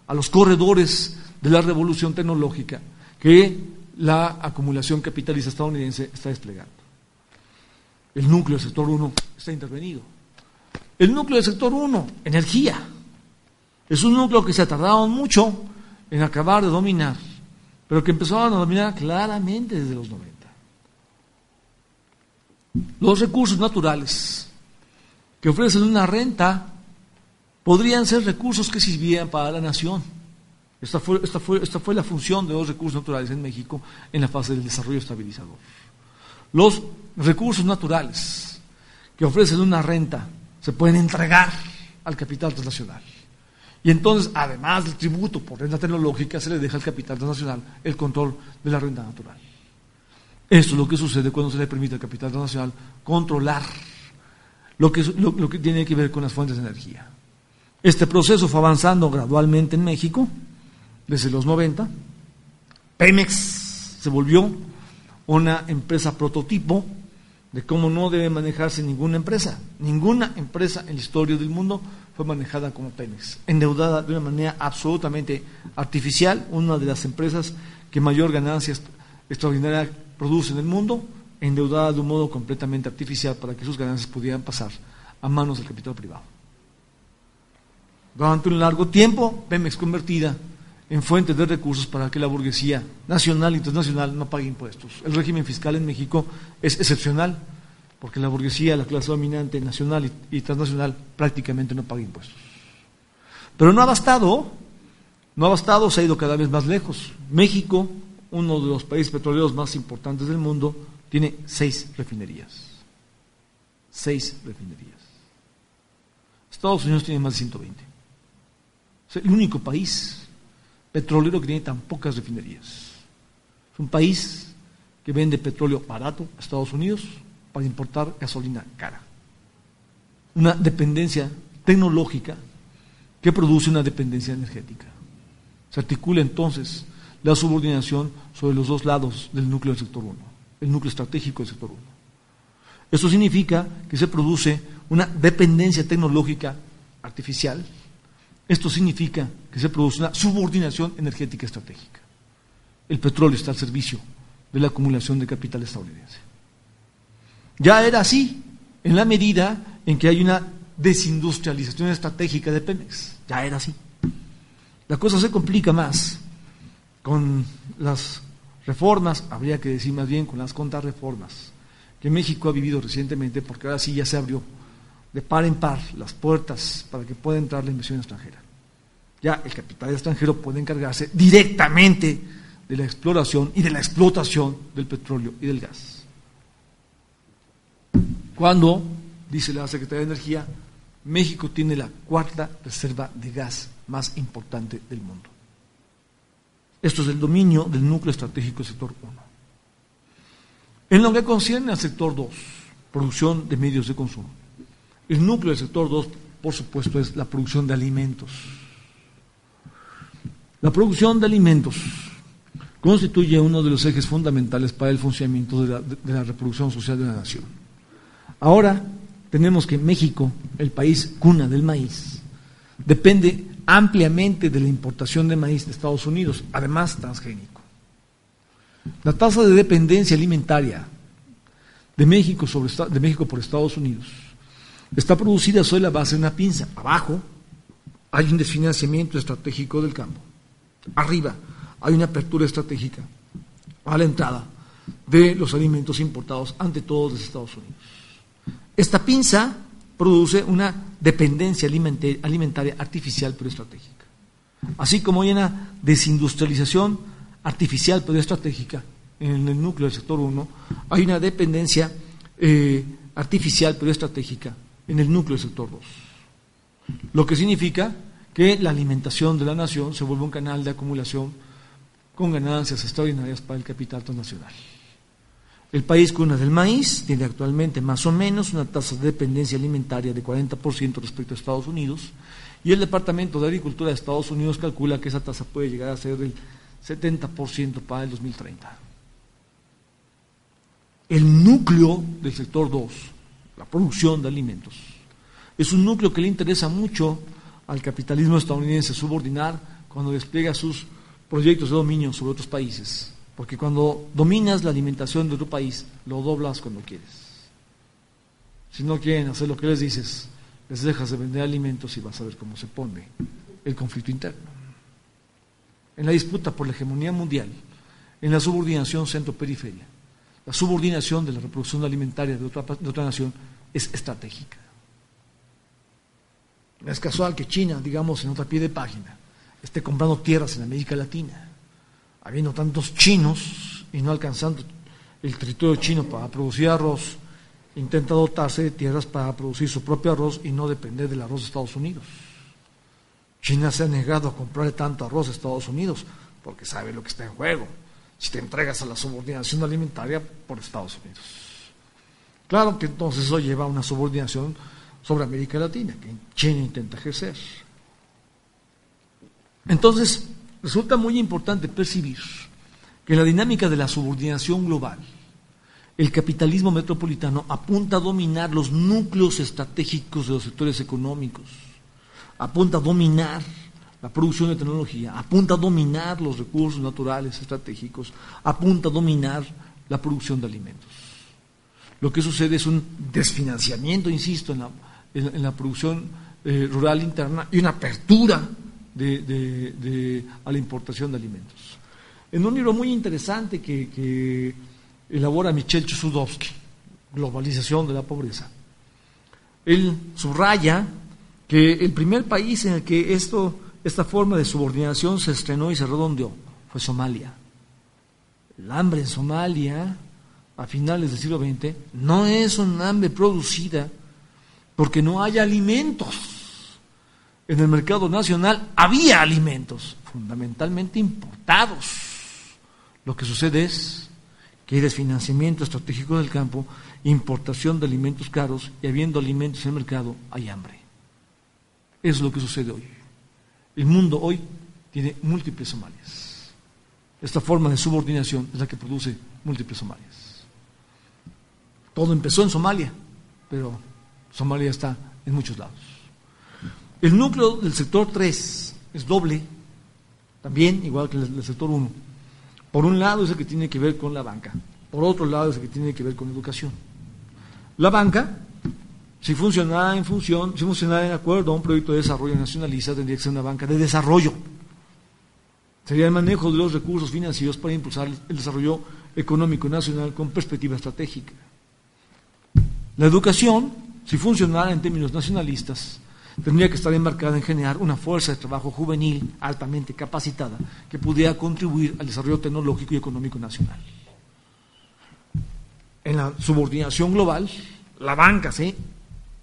a los corredores de la revolución tecnológica que la acumulación capitalista estadounidense está desplegando. El núcleo del sector 1 está intervenido. El núcleo del sector 1, energía, es un núcleo que se ha tardado mucho en acabar de dominar, pero que empezaron a dominar claramente desde los 90. Los recursos naturales que ofrecen una renta podrían ser recursos que sirvieran para la nación. Esta fue la función de los recursos naturales en México en la fase del desarrollo estabilizador. Los recursos naturales que ofrecen una renta se pueden entregar al capital transnacional. Y entonces, además del tributo por renta tecnológica, se le deja al capital transnacional el control de la renta natural. Esto es lo que sucede cuando se le permite al capital transnacional controlar lo que tiene que ver con las fuentes de energía. Este proceso fue avanzando gradualmente en México desde los 90. Pemex se volvió una empresa prototipo de cómo no debe manejarse ninguna empresa. Ninguna empresa en la historia del mundo fue manejada como Pemex, endeudada de una manera absolutamente artificial, una de las empresas que mayor ganancias extraordinarias produce en el mundo, endeudada de un modo completamente artificial para que sus ganancias pudieran pasar a manos del capital privado. Durante un largo tiempo, Pemex convertida en fuente de recursos para que la burguesía nacional e internacional no pague impuestos. El régimen fiscal en México es excepcional, porque la burguesía, la clase dominante nacional y transnacional, prácticamente no paga impuestos. Pero no ha bastado, se ha ido cada vez más lejos. México, uno de los países petroleros más importantes del mundo, tiene 6 refinerías. 6 refinerías. Estados Unidos tiene más de 120. Es el único país petrolero que tiene tan pocas refinerías. Es un país que vende petróleo barato a Estados Unidos para importar gasolina cara. Una dependencia tecnológica que produce una dependencia energética. Se articula entonces la subordinación sobre los dos lados del núcleo del sector 1, el núcleo estratégico del sector 1. Esto significa que se produce una dependencia tecnológica artificial. Esto significa que se produce una subordinación energética estratégica. El petróleo está al servicio de la acumulación de capital estadounidense. Ya era así, en la medida en que hay una desindustrialización estratégica de Pemex. Ya era así. La cosa se complica más con las reformas, habría que decir más bien con las contrarreformas, que México ha vivido recientemente, porque ahora sí ya se abrió de par en par las puertas para que pueda entrar la inversión extranjera. Ya el capital extranjero puede encargarse directamente de la exploración y de la explotación del petróleo y del gas. Cuando, dice la Secretaría de Energía, México tiene la 4ª reserva de gas más importante del mundo. Esto es el dominio del núcleo estratégico del sector 1. En lo que concierne al sector 2, producción de medios de consumo, el núcleo del sector 2, por supuesto, es la producción de alimentos. La producción de alimentos constituye uno de los ejes fundamentales para el funcionamiento de la reproducción social de la nación. Ahora tenemos que México, el país cuna del maíz, depende ampliamente de la importación de maíz de Estados Unidos, además transgénico. La tasa de dependencia alimentaria de México por Estados Unidos está producida sobre la base de una pinza. Abajo hay un desfinanciamiento estratégico del campo. Arriba hay una apertura estratégica a la entrada de los alimentos importados, ante todo desde Estados Unidos. Esta pinza produce una dependencia alimentaria artificial pero estratégica. Así como hay una desindustrialización artificial pero estratégica en el núcleo del sector 1, hay una dependencia artificial pero estratégica en el núcleo del sector 2. Lo que significa que la alimentación de la nación se vuelve un canal de acumulación con ganancias extraordinarias para el capital transnacional. El país cuna del maíz tiene actualmente más o menos una tasa de dependencia alimentaria de 40% respecto a Estados Unidos, y el Departamento de Agricultura de Estados Unidos calcula que esa tasa puede llegar a ser del 70% para el 2030. El núcleo del sector 2, la producción de alimentos, es un núcleo que le interesa mucho al capitalismo estadounidense subordinar cuando despliega sus proyectos de dominio sobre otros países. Porque cuando dominas la alimentación de otro país, lo doblas cuando quieres. Si no quieren hacer lo que les dices, les dejas de vender alimentos y vas a ver cómo se pone el conflicto interno. En la disputa por la hegemonía mundial, en la subordinación centro-periferia, la subordinación de la reproducción alimentaria de otra nación es estratégica. No es casual que China, digamos, en otra pie de página, esté comprando tierras en América Latina, habiendo tantos chinos y no alcanzando el territorio chino para producir arroz, intenta dotarse de tierras para producir su propio arroz y no depender del arroz de Estados Unidos. China se ha negado a comprarle tanto arroz a Estados Unidos porque sabe lo que está en juego si te entregas a la subordinación alimentaria por Estados Unidos. Claro que entonces eso lleva a una subordinación sobre América Latina que China intenta ejercer. Entonces, resulta muy importante percibir que en la dinámica de la subordinación global, el capitalismo metropolitano apunta a dominar los núcleos estratégicos de los sectores económicos, apunta a dominar la producción de tecnología, apunta a dominar los recursos naturales estratégicos, apunta a dominar la producción de alimentos. Lo que sucede es un desfinanciamiento, insisto, en la producción rural interna y una apertura a la importación de alimentos. En un libro muy interesante que elabora Michel Chossudovsky, Globalización de la pobreza, él subraya que el primer país en el que esta forma de subordinación se estrenó y se redondeó fue Somalia. El hambre en Somalia, a finales del siglo XX, no es un hambre producida porque no hay alimentos. En el mercado nacional había alimentos, fundamentalmente importados. Lo que sucede es que hay desfinanciamiento estratégico del campo, importación de alimentos caros, y habiendo alimentos en el mercado, hay hambre. Eso es lo que sucede hoy. El mundo hoy tiene múltiples Somalias. Esta forma de subordinación es la que produce múltiples Somalias. Todo empezó en Somalia, pero Somalia está en muchos lados. El núcleo del sector 3 es doble, también igual que el del sector 1. Por un lado es el que tiene que ver con la banca, por otro lado es el que tiene que ver con educación. La banca, si funcionara en acuerdo a un proyecto de desarrollo nacionalista, tendría que ser una banca de desarrollo. Sería el manejo de los recursos financieros para impulsar el desarrollo económico nacional con perspectiva estratégica. La educación, si funcionara en términos nacionalistas, tendría que estar enmarcada en generar una fuerza de trabajo juvenil altamente capacitada que pudiera contribuir al desarrollo tecnológico y económico nacional. En la subordinación global, la banca se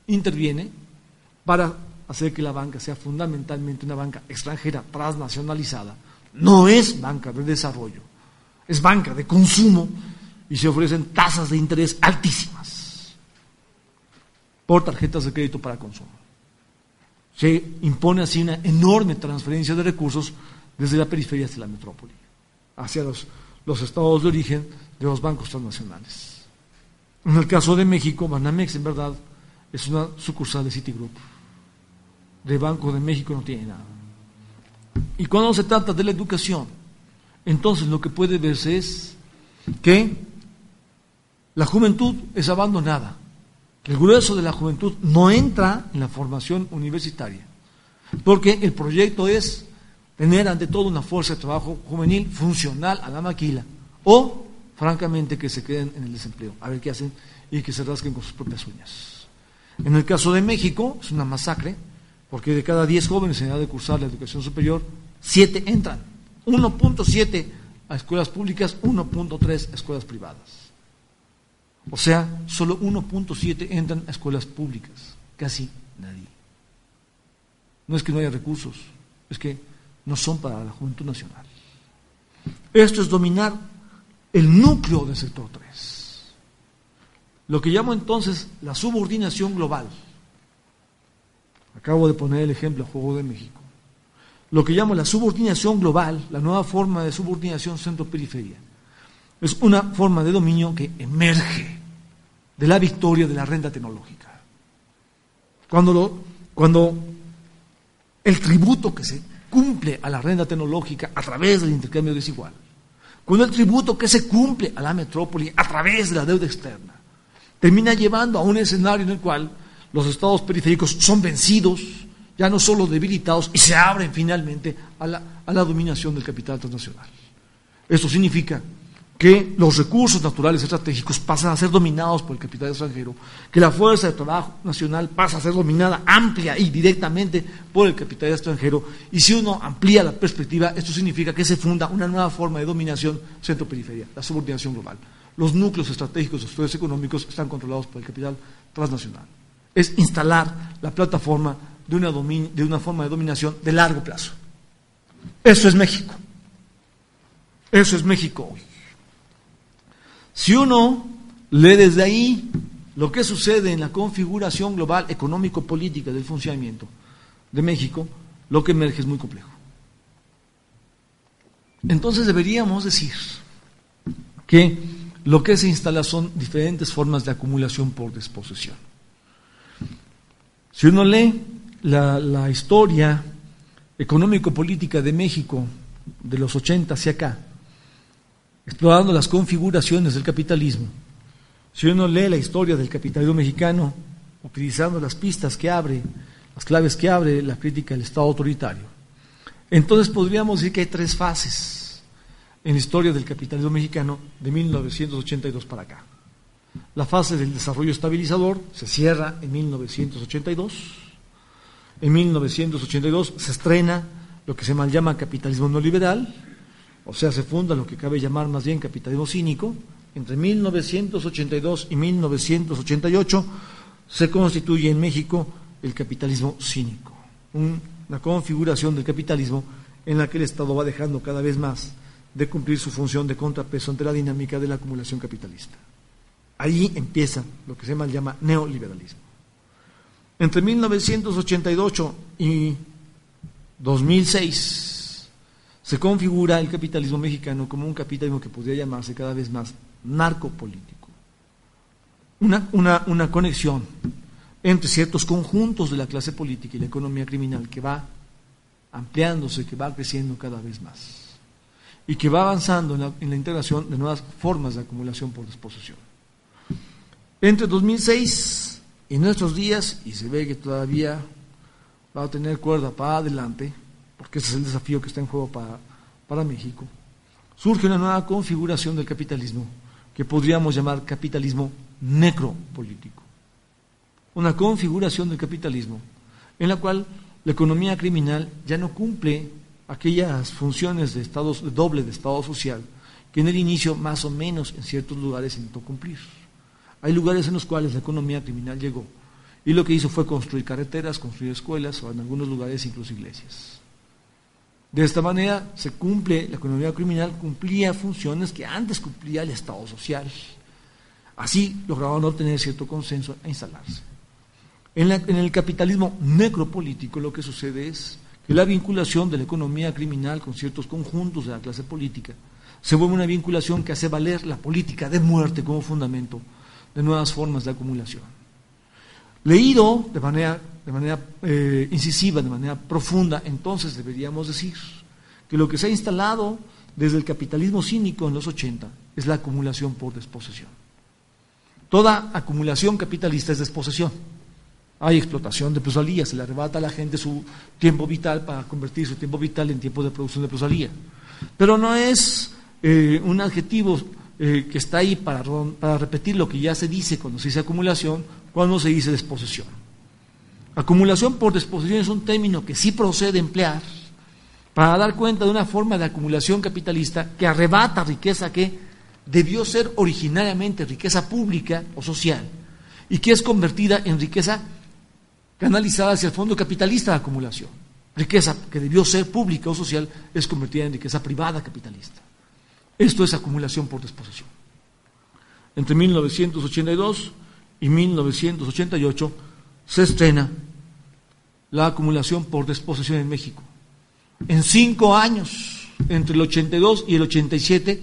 interviene para hacer que la banca sea fundamentalmente una banca extranjera transnacionalizada. No es banca de desarrollo, es banca de consumo y se ofrecen tasas de interés altísimas por tarjetas de crédito para consumo. Se impone así una enorme transferencia de recursos desde la periferia hacia la metrópoli, hacia los estados de origen de los bancos transnacionales. En el caso de México, Banamex en verdad es una sucursal de Citigroup. De Banco de México no tiene nada. Y cuando se trata de la educación, entonces lo que puede verse es que la juventud es abandonada. El grueso de la juventud no entra en la formación universitaria, porque el proyecto es tener ante todo una fuerza de trabajo juvenil funcional a la maquila, o francamente que se queden en el desempleo, a ver qué hacen y que se rasquen con sus propias uñas. En el caso de México es una masacre, porque de cada 10 jóvenes en edad de cursar la educación superior, 7 entran, 1.7 a escuelas públicas, 1.3 a escuelas privadas. O sea, solo 1.7 entran a escuelas públicas, casi nadie. No es que no haya recursos, es que no son para la juventud nacional. Esto es dominar el núcleo del sector 3. Lo que llamo entonces la subordinación global. Acabo de poner el ejemplo a juego de México. Lo que llamo la subordinación global, la nueva forma de subordinación centro-periferia, es una forma de dominio que emerge de la victoria de la renta tecnológica. Cuando el tributo que se cumple a la renta tecnológica a través del intercambio desigual, cuando el tributo que se cumple a la metrópoli a través de la deuda externa, termina llevando a un escenario en el cual los estados periféricos son vencidos, ya no solo debilitados, y se abren finalmente a la dominación del capital transnacional. Esto significa que los recursos naturales estratégicos pasan a ser dominados por el capital extranjero, que la fuerza de trabajo nacional pasa a ser dominada amplia y directamente por el capital extranjero, y si uno amplía la perspectiva, esto significa que se funda una nueva forma de dominación centro-periferia, la subordinación global. Los núcleos estratégicos de los sectores económicos están controlados por el capital transnacional. Es instalar la plataforma de una forma de dominación de largo plazo. Eso es México. Eso es México hoy. Si uno lee desde ahí lo que sucede en la configuración global económico-política del funcionamiento de México, lo que emerge es muy complejo. Entonces deberíamos decir que lo que se instala son diferentes formas de acumulación por desposesión. Si uno lee la historia económico-política de México de los 80 hacia acá, explorando las configuraciones del capitalismo, si uno lee la historia del capitalismo mexicano, utilizando las pistas que abre, las claves que abre la crítica del Estado autoritario, entonces podríamos decir que hay 3 fases en la historia del capitalismo mexicano de 1982 para acá. La fase del desarrollo estabilizador se cierra en 1982 En 1982 se estrena lo que se llama capitalismo neoliberal, o sea, se funda lo que cabe llamar más bien capitalismo cínico. Entre 1982 y 1988 se constituye en México el capitalismo cínico, una configuración del capitalismo en la que el Estado va dejando cada vez más de cumplir su función de contrapeso ante la dinámica de la acumulación capitalista. Ahí empieza lo que se llama neoliberalismo. Entre 1988 y 2006 se configura el capitalismo mexicano como un capitalismo que podría llamarse cada vez más narcopolítico. Una conexión entre ciertos conjuntos de la clase política y la economía criminal que va ampliándose, que va creciendo cada vez más y que va avanzando en la integración de nuevas formas de acumulación por desposesión. Entre 2006 y nuestros días, y se ve que todavía va a tener cuerda para adelante, porque ese es el desafío que está en juego para México, surge una nueva configuración del capitalismo que podríamos llamar capitalismo necropolítico. Una configuración del capitalismo en la cual la economía criminal ya no cumple aquellas funciones de doble de Estado social que en el inicio más o menos en ciertos lugares intentó cumplir. Hay lugares en los cuales la economía criminal llegó y lo que hizo fue construir carreteras, construir escuelas o en algunos lugares incluso iglesias. De esta manera la economía criminal cumplía funciones que antes cumplía el Estado social. Así lograban obtener cierto consenso e instalarse. En el capitalismo necropolítico lo que sucede es que la vinculación de la economía criminal con ciertos conjuntos de la clase política se vuelve una vinculación que hace valer la política de muerte como fundamento de nuevas formas de acumulación. Leído de manera incisiva, de manera profunda, entonces deberíamos decir que lo que se ha instalado desde el capitalismo cínico en los 80 es la acumulación por desposesión. Toda acumulación capitalista es desposesión. Hay explotación de plusvalía, se le arrebata a la gente su tiempo vital para convertir su tiempo vital en tiempo de producción de plusvalía. Pero no es un adjetivo que está ahí para repetir lo que ya se dice cuando se dice acumulación, cuando se dice desposesión. Acumulación por desposesión es un término que sí procede a emplear para dar cuenta de una forma de acumulación capitalista que arrebata riqueza que debió ser originariamente riqueza pública o social y que es convertida en riqueza canalizada hacia el fondo capitalista de acumulación. Riqueza que debió ser pública o social es convertida en riqueza privada capitalista. Esto es acumulación por desposesión. Entre 1982 y 1988 se estrena la acumulación por desposesión en México. En 5 años, entre el 82 y el 87,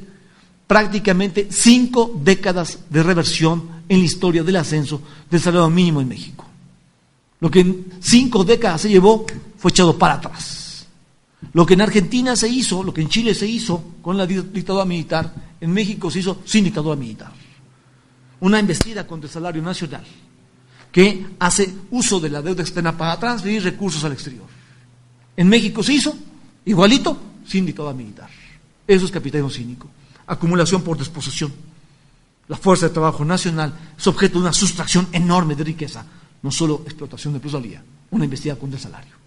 prácticamente 5 décadas de reversión en la historia del ascenso del salario mínimo en México. Lo que en 5 décadas se llevó fue echado para atrás. Lo que en Argentina se hizo, lo que en Chile se hizo con la dictadura militar, en México se hizo sin dictadura militar. Una embestida contra el salario nacional que hace uso de la deuda externa para transferir recursos al exterior. En México se hizo igualito sin dictadura militar. Eso es capitalismo cínico. Acumulación por desposesión. La fuerza de trabajo nacional es objeto de una sustracción enorme de riqueza, no solo explotación de plusvalía, una embestida contra el salario.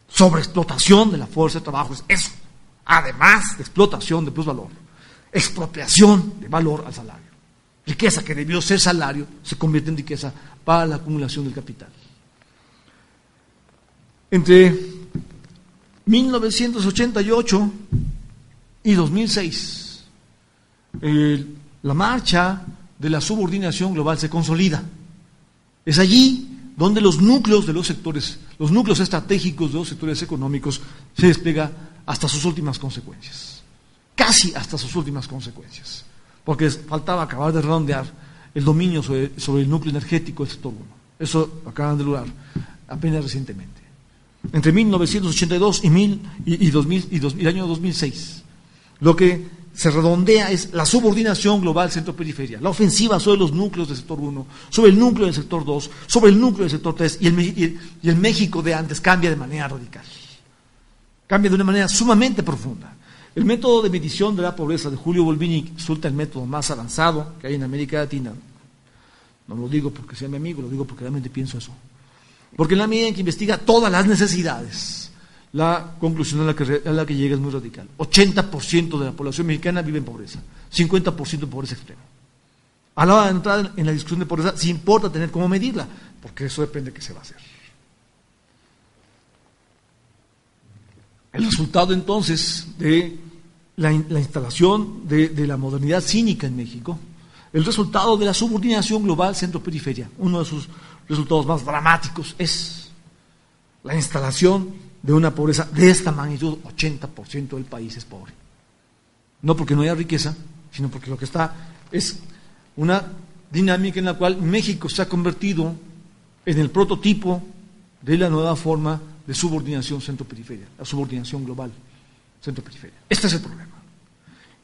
Sobreexplotación de la fuerza de trabajo es eso, además de explotación de plusvalor, expropiación de valor al salario. Riqueza que debió ser salario se convierte en riqueza para la acumulación del capital. Entre 1988 y 2006, la marcha de la subordinación global se consolida. Es allí donde los núcleos de los sectores, los núcleos estratégicos de los sectores económicos se despliega hasta sus últimas consecuencias, casi hasta sus últimas consecuencias, porque faltaba acabar de redondear el dominio sobre el núcleo energético del sector 1. Eso lo acaban de lograr apenas recientemente. Entre 1982 y el año 2006, lo que se redondea es la subordinación global centro-periferia, la ofensiva sobre los núcleos del sector 1, sobre el núcleo del sector 2, sobre el núcleo del sector 3, y el México de antes cambia de manera radical, cambia de una manera sumamente profunda. El método de medición de la pobreza de Julio Volvini resulta el método más avanzado que hay en América Latina. No lo digo porque sea mi amigo, lo digo porque realmente pienso eso. Porque en la medida en que investiga todas las necesidades, la conclusión a la que llega es muy radical. 80% de la población mexicana vive en pobreza, 50% en pobreza extrema. A la hora de entrar en la discusión de pobreza, sí importa tener cómo medirla, porque eso depende de qué se va a hacer. El resultado entonces de la instalación de la modernidad cínica en México, el resultado de la subordinación global centro-periferia, uno de sus resultados más dramáticos es la instalación de una pobreza de esta magnitud. 80% del país es pobre. No porque no haya riqueza, sino porque lo que está es una dinámica en la cual México se ha convertido en el prototipo de la nueva forma de subordinación centro-periferia, la subordinación global centro-periferia. Este es el problema.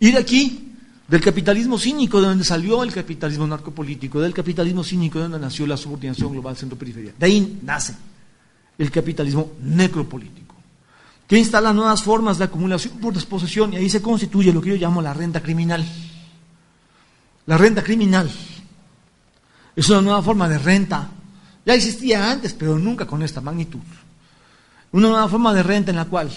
Y de aquí, del capitalismo cínico, de donde salió el capitalismo narcopolítico, del capitalismo cínico, de donde nació la subordinación global centro-periferia. De ahí nace el capitalismo necropolítico, que instala nuevas formas de acumulación por desposesión, y ahí se constituye lo que yo llamo la renta criminal. La renta criminal es una nueva forma de renta. Ya existía antes, pero nunca con esta magnitud. Una nueva forma de renta en la cual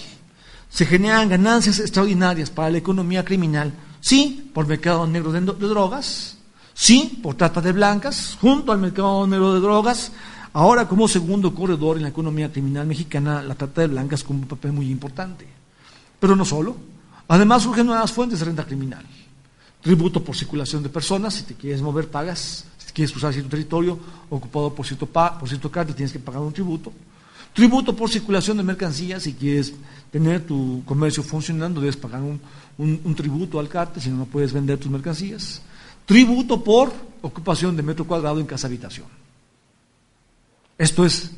se generan ganancias extraordinarias para la economía criminal, sí, por mercado negro de drogas, sí, por trata de blancas, junto al mercado negro de drogas. Ahora, como segundo corredor en la economía criminal mexicana, la trata de blancas cumple un papel muy importante. Pero no solo. Además, surgen nuevas fuentes de renta criminal. Tributo por circulación de personas, si te quieres mover, pagas. Si quieres cruzar cierto territorio ocupado por cierto cártel, tienes que pagar un tributo. Tributo por circulación de mercancías, si quieres tener tu comercio funcionando, debes pagar un tributo al cártel, si no, no puedes vender tus mercancías. Tributo por ocupación de metro cuadrado en casa habitación. Esto es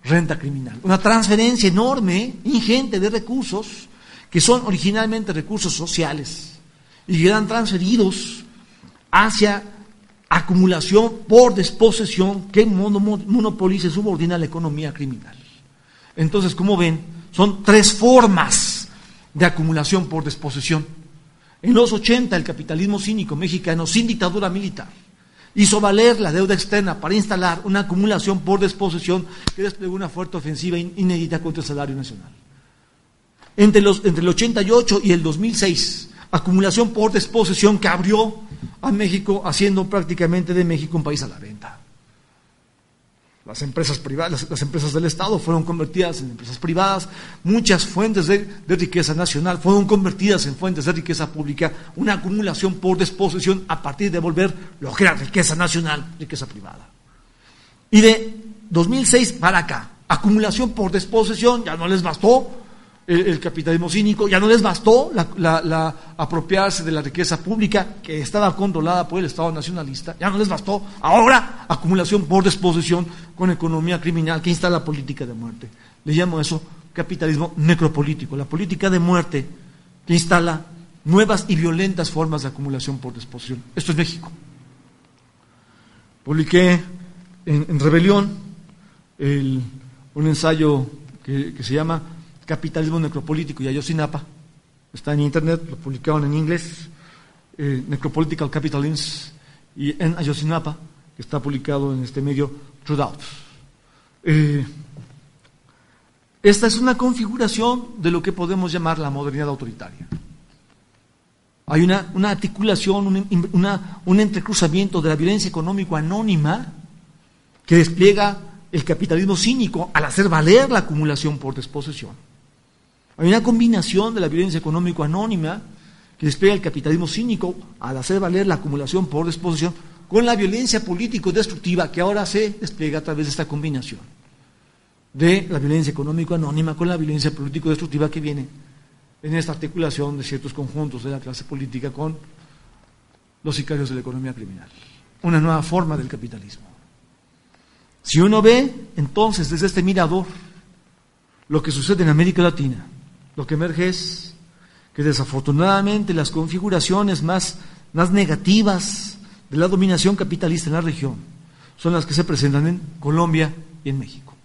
renta criminal. Una transferencia enorme, ingente de recursos, que son originalmente recursos sociales, y quedan transferidos hacia acumulación por desposesión que monopoliza y subordina la economía criminal. Entonces, como ven, son tres formas de acumulación por desposesión. En los 80, el capitalismo cínico mexicano, sin dictadura militar, hizo valer la deuda externa para instalar una acumulación por desposesión que desplegó una fuerte ofensiva inédita contra el salario nacional. Entre el 88 y el 2006, acumulación por desposesión que abrió a México, haciendo prácticamente de México un país a la venta. Las empresas privadas, las empresas del Estado fueron convertidas en empresas privadas, muchas fuentes de riqueza nacional fueron convertidas en fuentes de riqueza pública, una acumulación por desposesión a partir de volver lo que era riqueza nacional, riqueza privada. Y de 2006 para acá, acumulación por desposesión, ya no les bastó el capitalismo cínico, ya no les bastó la apropiarse de la riqueza pública que estaba controlada por el Estado nacionalista, ya no les bastó, ahora acumulación por desposesión con economía criminal que instala política de muerte. Le llamo eso capitalismo necropolítico, la política de muerte que instala nuevas y violentas formas de acumulación por desposesión. Esto es México. Publiqué en Rebelión un ensayo que se llama Capitalismo Necropolítico y Ayotzinapa, está en internet, lo publicaron en inglés, Necropolitical Capitalism, y en Ayotzinapa, que está publicado en este medio True Doubt. Esta es una configuración de lo que podemos llamar la modernidad autoritaria. Hay una articulación, un entrecruzamiento de la violencia económico anónima que despliega el capitalismo cínico al hacer valer la acumulación por desposesión. Hay una combinación de la violencia económico anónima que despliega el capitalismo cínico al hacer valer la acumulación por desposesión con la violencia político-destructiva que ahora se despliega a través de esta combinación de la violencia económico anónima con la violencia político-destructiva que viene en esta articulación de ciertos conjuntos de la clase política con los sicarios de la economía criminal. Una nueva forma del capitalismo. Si uno ve entonces desde este mirador lo que sucede en América Latina, lo que emerge es que desafortunadamente las configuraciones más negativas de la dominación capitalista en la región son las que se presentan en Colombia y en México.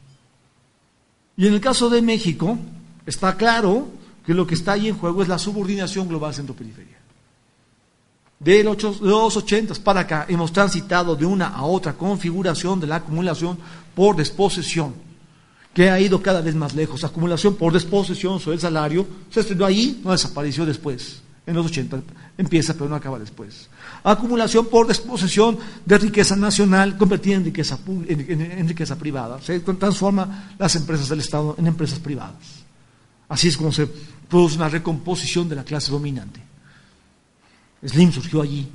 Y en el caso de México está claro que lo que está ahí en juego es la subordinación global centro-periferia. De los 80 para acá hemos transitado de una a otra configuración de la acumulación por desposesión que ha ido cada vez más lejos. Acumulación por desposesión sobre el salario se estrenó ahí, no desapareció después. En los 80 empieza, pero no acaba después. Acumulación por desposesión de riqueza nacional convertida en riqueza privada. Se transforma las empresas del Estado en empresas privadas. Así es como se produce una recomposición de la clase dominante. Slim surgió allí.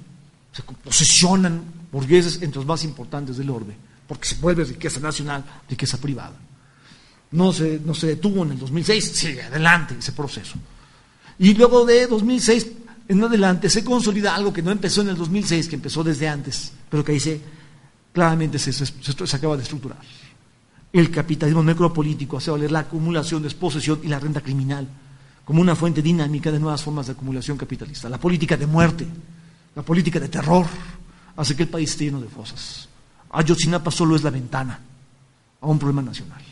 Se posesionan burgueses entre los más importantes del orbe, porque se vuelve riqueza nacional, riqueza privada. No se detuvo en el 2006, sigue adelante ese proceso. Y luego de 2006 en adelante se consolida algo que no empezó en el 2006, que empezó desde antes, pero que ahí claramente se acaba de estructurar. El capitalismo necropolítico hace valer la acumulación, desposesión y la renta criminal como una fuente dinámica de nuevas formas de acumulación capitalista. La política de muerte, la política de terror, hace que el país esté lleno de fosas. Ayotzinapa solo es la ventana a un problema nacional.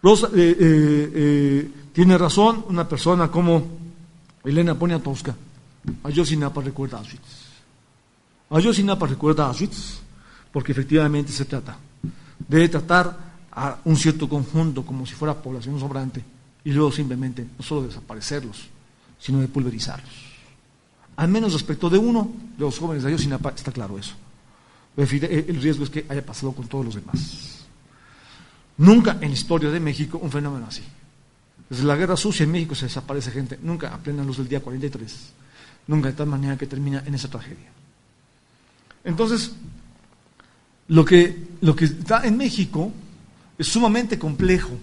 Rosa, tiene razón una persona como Elena Poniatowska. Ayotzinapa recuerda a Auschwitz. Ayotzinapa recuerda a Auschwitz porque efectivamente se trata de tratar a un cierto conjunto como si fuera población sobrante y luego simplemente no solo desaparecerlos, sino de pulverizarlos. Al menos respecto de uno de los jóvenes de Ayotzinapa está claro eso. El riesgo es que haya pasado con todos los demás. Nunca en la historia de México un fenómeno así. Desde la guerra sucia en México se desaparece gente, nunca a plena luz del día 43, nunca de tal manera que termina en esa tragedia. Entonces, lo que está en México es sumamente complejo,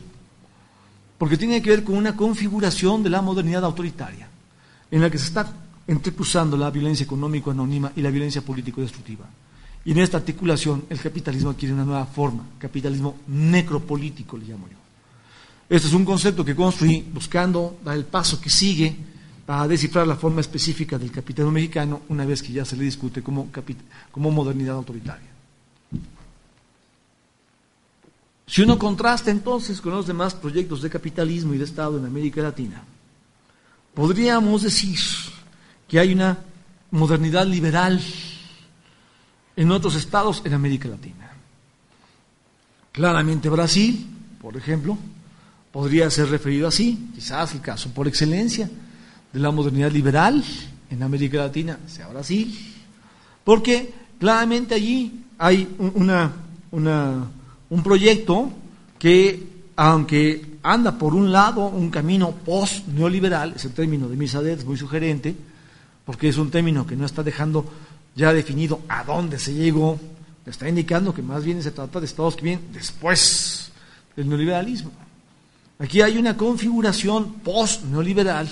porque tiene que ver con una configuración de la modernidad autoritaria, en la que se está entrecruzando la violencia económico-anónima y la violencia político-destructiva. Y en esta articulación el capitalismo adquiere una nueva forma, capitalismo necropolítico le llamo yo. Este es un concepto que construí buscando dar el paso que sigue para descifrar la forma específica del capitalismo mexicano una vez que ya se le discute como modernidad autoritaria. Si uno contrasta entonces con los demás proyectos de capitalismo y de Estado en América Latina, podríamos decir que hay una modernidad liberal en otros estados en América Latina. Claramente Brasil, por ejemplo, podría ser referido así, quizás el caso por excelencia de la modernidad liberal en América Latina sea Brasil, porque claramente allí hay un proyecto que, aunque anda por un lado un camino post-neoliberal, ese término de Misadet es muy sugerente, porque es un término que no está dejando ya definido a dónde se llegó, está indicando que más bien se trata de estados que vienen después del neoliberalismo. Aquí hay una configuración post-neoliberal,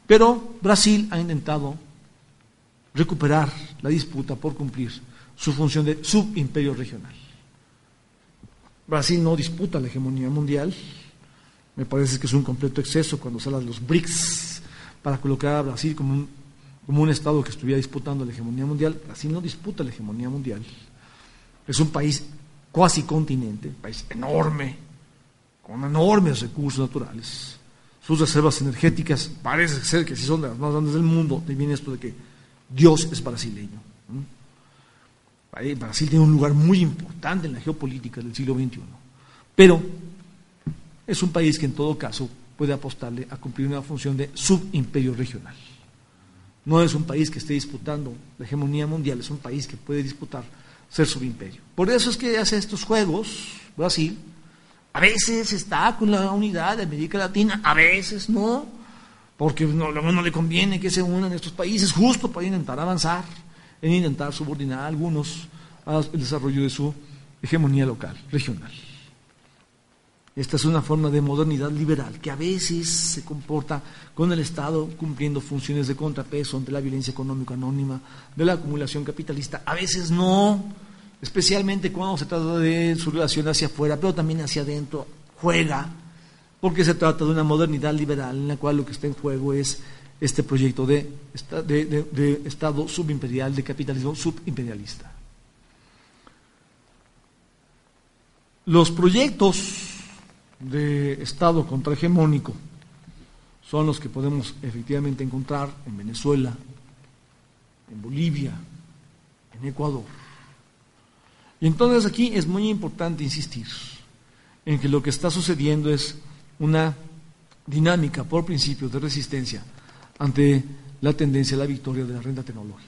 pero Brasil ha intentado recuperar la disputa por cumplir su función de subimperio regional. Brasil no disputa la hegemonía mundial, me parece que es un completo exceso cuando se habla de los BRICS para colocar a Brasil como un estado que estuviera disputando la hegemonía mundial. Brasil no disputa la hegemonía mundial, es un país cuasi continente, un país enorme, con enormes recursos naturales. Sus reservas energéticas parece ser que si son de las más grandes del mundo, te viene esto de que Dios es brasileño. Brasil tiene un lugar muy importante en la geopolítica del siglo XXI, pero es un país que en todo caso puede apostarle a cumplir una función de subimperio regional. No es un país que esté disputando la hegemonía mundial, es un país que puede disputar ser subimperio. Por eso es que hace estos juegos, Brasil, a veces está con la unidad de América Latina, a veces no, porque no le conviene que se unan estos países justo para intentar avanzar, en intentar subordinar a algunos al desarrollo de su hegemonía local, regional. Esta es una forma de modernidad liberal que a veces se comporta con el Estado cumpliendo funciones de contrapeso ante la violencia económica anónima, de la acumulación capitalista, a veces no, especialmente cuando se trata de su relación hacia afuera, pero también hacia adentro, juega, porque se trata de una modernidad liberal en la cual lo que está en juego es este proyecto de Estado subimperial, de capitalismo subimperialista. Los proyectos de Estado contrahegemónico son los que podemos efectivamente encontrar en Venezuela, en Bolivia, en Ecuador. Y entonces aquí es muy importante insistir en que lo que está sucediendo es una dinámica por principios de resistencia ante la tendencia a la victoria de la renta tecnológica.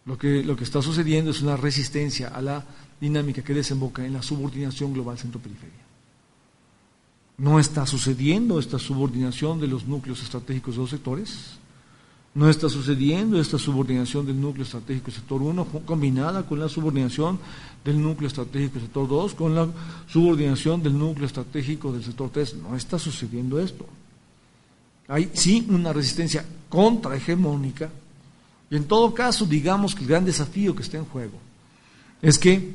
Lo que está sucediendo es una resistencia a la dinámica que desemboca en la subordinación global centro-periferia. No está sucediendo esta subordinación de los núcleos estratégicos de los sectores, no está sucediendo esta subordinación del núcleo estratégico sector 1 combinada con la subordinación del núcleo estratégico sector 2, con la subordinación del núcleo estratégico del sector 3. No está sucediendo esto. Hay sí una resistencia contrahegemónica, y en todo caso, digamos que el gran desafío que está en juego es que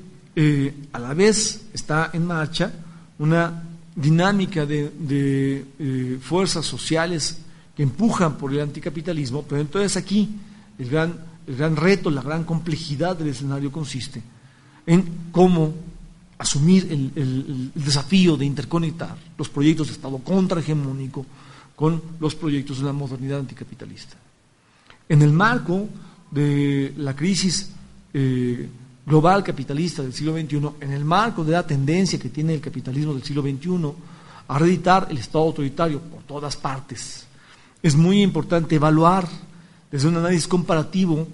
a la vez está en marcha una dinámica de fuerzas sociales que empujan por el anticapitalismo, pero entonces aquí el gran reto, la gran complejidad del escenario consiste en cómo asumir el desafío de interconectar los proyectos de Estado contrahegemónico con los proyectos de la modernidad anticapitalista. En el marco de la crisis global capitalista del siglo XXI, en el marco de la tendencia que tiene el capitalismo del siglo XXI a reeditar el Estado autoritario por todas partes, es muy importante evaluar desde un análisis comparativo,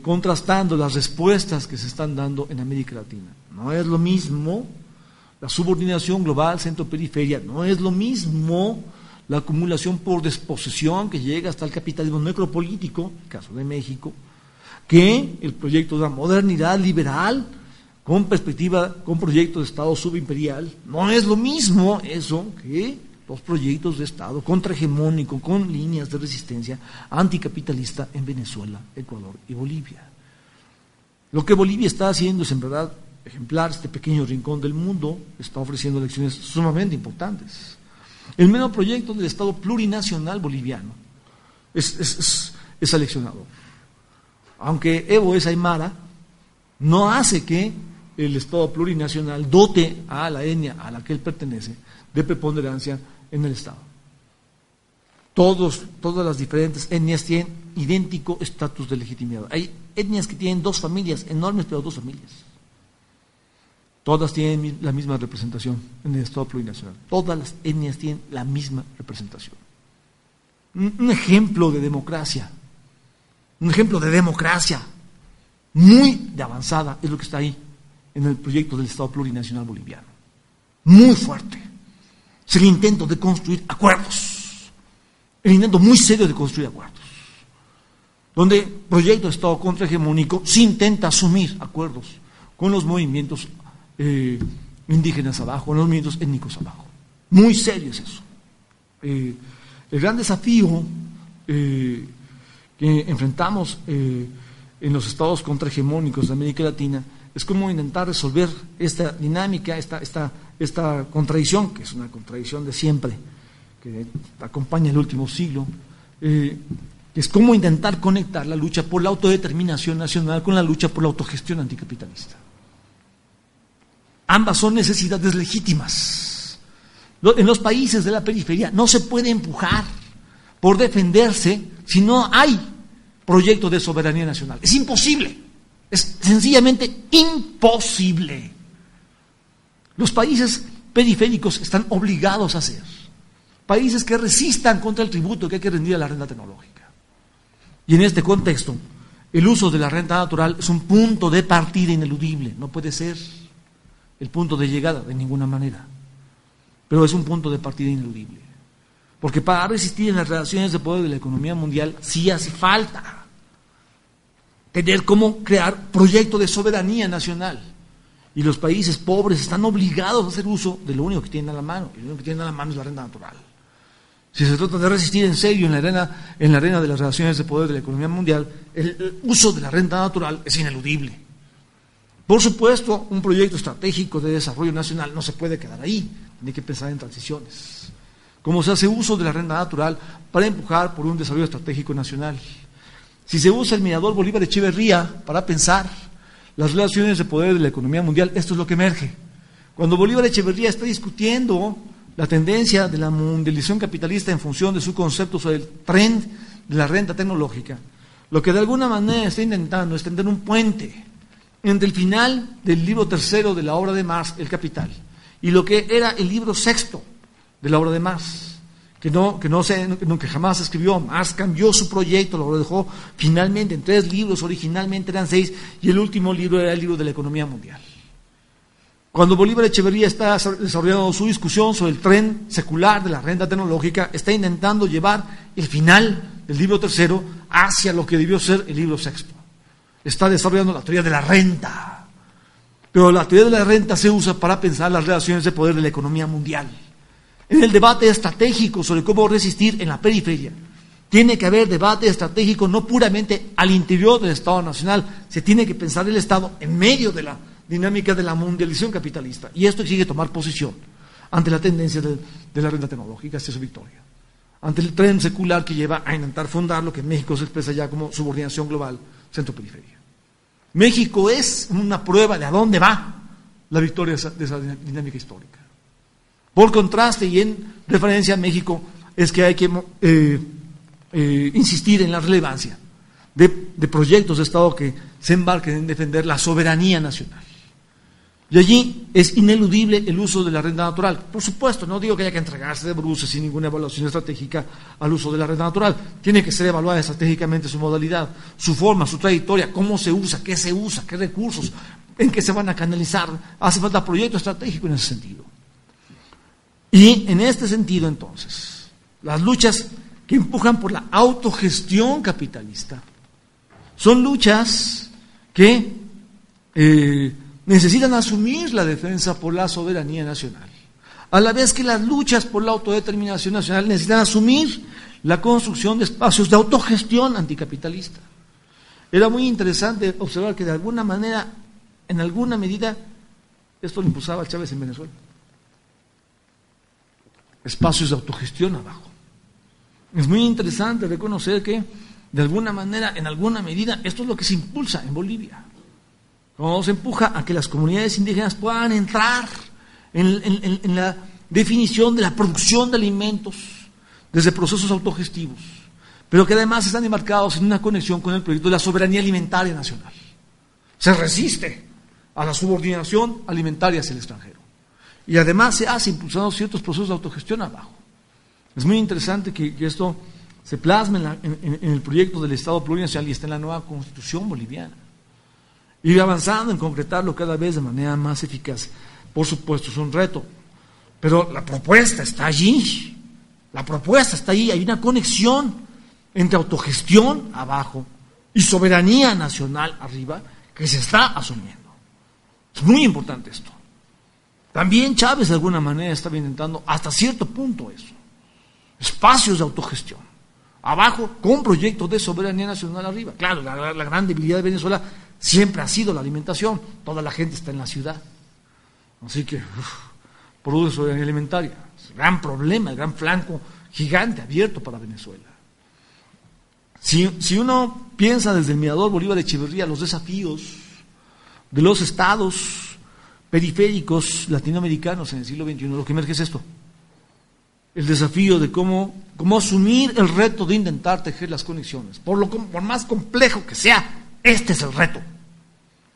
contrastando las respuestas que se están dando en América Latina. No es lo mismo la subordinación global centro-periferia, no es lo mismo la acumulación por desposesión que llega hasta el capitalismo necropolítico, el caso de México, que el proyecto de la modernidad liberal con perspectiva, con proyecto de Estado subimperial. No es lo mismo eso que los proyectos de Estado contrahegemónico con líneas de resistencia anticapitalista en Venezuela, Ecuador y Bolivia. Lo que Bolivia está haciendo es en verdad ejemplar. Este pequeño rincón del mundo está ofreciendo lecciones sumamente importantes. El mero proyecto del Estado plurinacional boliviano es aleccionador. Aunque Evo es aymara, no hace que el Estado plurinacional dote a la etnia a la que él pertenece de preponderancia en el Estado. Todas las diferentes etnias tienen idéntico estatus de legitimidad. Hay etnias que tienen dos familias enormes, pero dos familias. Todas tienen la misma representación en el Estado plurinacional. Todas las etnias tienen la misma representación. Un ejemplo de democracia. Un ejemplo de democracia muy de avanzada es lo que está ahí en el proyecto del Estado plurinacional boliviano. Muy fuerte. Es el intento de construir acuerdos. El intento muy serio de construir acuerdos. Donde el proyecto de Estado contrahegemónico se intenta asumir acuerdos con los movimientos indígenas abajo, con los movimientos étnicos abajo. Muy serio es eso. El gran desafío que enfrentamos en los estados contrahegemónicos de América Latina es cómo intentar resolver esta dinámica, esta contradicción, que es una contradicción de siempre, que acompaña el último siglo, que es cómo intentar conectar la lucha por la autodeterminación nacional con la lucha por la autogestión anticapitalista. Ambas son necesidades legítimas. En los países de la periferia no se puede empujar por defenderse si no hay proyecto de soberanía nacional. Es imposible. Es sencillamente imposible. Los países periféricos están obligados a ser países que resistan contra el tributo que hay que rendir a la renta tecnológica. Y en este contexto, el uso de la renta natural es un punto de partida ineludible. No puede ser el punto de llegada de ninguna manera, pero es un punto de partida ineludible. Porque para resistir en las relaciones de poder de la economía mundial sí hace falta tener cómo crear proyecto de soberanía nacional. Y los países pobres están obligados a hacer uso de lo único que tienen a la mano. Y lo único que tienen a la mano es la renta natural. Si se trata de resistir en serio en la arena de las relaciones de poder de la economía mundial, el uso de la renta natural es ineludible. Por supuesto, un proyecto estratégico de desarrollo nacional no se puede quedar ahí, tiene que pensar en transiciones. Cómo se hace uso de la renta natural para empujar por un desarrollo estratégico nacional. Si se usa el mirador Bolívar Echeverría para pensar las relaciones de poder de la economía mundial, esto es lo que emerge. Cuando Bolívar Echeverría está discutiendo la tendencia de la mundialización capitalista en función de su concepto sobre el trend de la renta tecnológica, lo que de alguna manera está intentando es tender un puente entre el final del libro tercero de la obra de Marx, El Capital, y lo que era el libro sexto de la obra de Marx, que jamás escribió. Marx cambió su proyecto, lo dejó finalmente en 3 libros, originalmente eran 6, y el último libro era el libro de la economía mundial. Cuando Bolívar Echeverría está desarrollando su discusión sobre el tren secular de la renta tecnológica, está intentando llevar el final del libro tercero hacia lo que debió ser el libro sexto. Está desarrollando la teoría de la renta, pero la teoría de la renta se usa para pensar las relaciones de poder de la economía mundial. En el debate estratégico sobre cómo resistir en la periferia, tiene que haber debate estratégico no puramente al interior del Estado Nacional, se tiene que pensar el Estado en medio de la dinámica de la mundialización capitalista, y esto exige tomar posición ante la tendencia de la renta tecnológica hacia su victoria, ante el tren secular que lleva a intentar fundar lo que en México se expresa ya como subordinación global centro-periferia. México es una prueba de a dónde va la victoria de esa dinámica histórica. Por contraste, y en referencia a México, es que hay que insistir en la relevancia de proyectos de Estado que se embarquen en defender la soberanía nacional. Y allí es ineludible el uso de la renta natural. Por supuesto, no digo que haya que entregarse de bruces sin ninguna evaluación estratégica al uso de la renta natural. Tiene que ser evaluada estratégicamente su modalidad, su forma, su trayectoria, cómo se usa, qué recursos, en qué se van a canalizar. Hace falta proyecto estratégico en ese sentido. Y en este sentido, entonces, las luchas que empujan por la autogestión capitalista son luchas que necesitan asumir la defensa por la soberanía nacional, a la vez que las luchas por la autodeterminación nacional necesitan asumir la construcción de espacios de autogestión anticapitalista. Era muy interesante observar que de alguna manera, en alguna medida, esto lo impulsaba Chávez en Venezuela. Espacios de autogestión abajo. Es muy interesante reconocer que, de alguna manera, en alguna medida, esto es lo que se impulsa en Bolivia. Como se empuja a que las comunidades indígenas puedan entrar en la definición de la producción de alimentos desde procesos autogestivos, pero que además están enmarcados en una conexión con el proyecto de la soberanía alimentaria nacional. Se resiste a la subordinación alimentaria hacia el extranjero. Y además se hace impulsando ciertos procesos de autogestión abajo. Es muy interesante que esto se plasme en el proyecto del Estado plurinacional y está en la nueva Constitución boliviana. Ir avanzando en concretarlo cada vez de manera más eficaz. Por supuesto, es un reto, pero la propuesta está allí. La propuesta está allí. Hay una conexión entre autogestión abajo y soberanía nacional arriba que se está asumiendo. Es muy importante esto. También Chávez de alguna manera estaba intentando hasta cierto punto eso. Espacios de autogestión. Abajo con proyectos de soberanía nacional arriba. Claro, la gran debilidad de Venezuela siempre ha sido la alimentación. Toda la gente está en la ciudad. Así que produce soberanía alimentaria. Es el gran problema, el gran flanco gigante abierto para Venezuela. Si uno piensa desde el mirador Bolívar Echeverría los desafíos de los estados periféricos latinoamericanos en el siglo XXI, lo que emerge es esto: el desafío de cómo asumir el reto de intentar tejer las conexiones. Por más complejo que sea, este es el reto.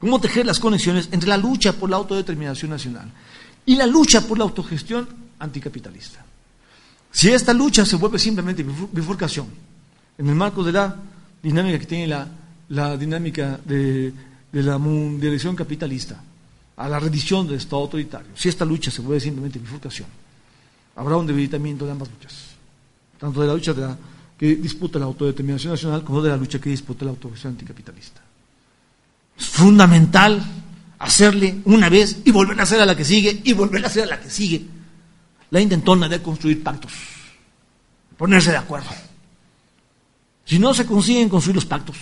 Cómo tejer las conexiones entre la lucha por la autodeterminación nacional y la lucha por la autogestión anticapitalista. Si esta lucha se vuelve simplemente bifurcación, en el marco de la dinámica que tiene la dinámica de la mundialización capitalista, a la rendición del Estado autoritario, si esta lucha se vuelve simplemente bifurcación, habrá un debilitamiento de ambas luchas, tanto de la lucha que disputa la autodeterminación nacional como de la lucha que disputa la autogestión anticapitalista. Es fundamental hacerle una vez y volver a hacer a la que sigue y volver a hacer a la que sigue la intentona de construir pactos, ponerse de acuerdo. Si no se consiguen construir los pactos,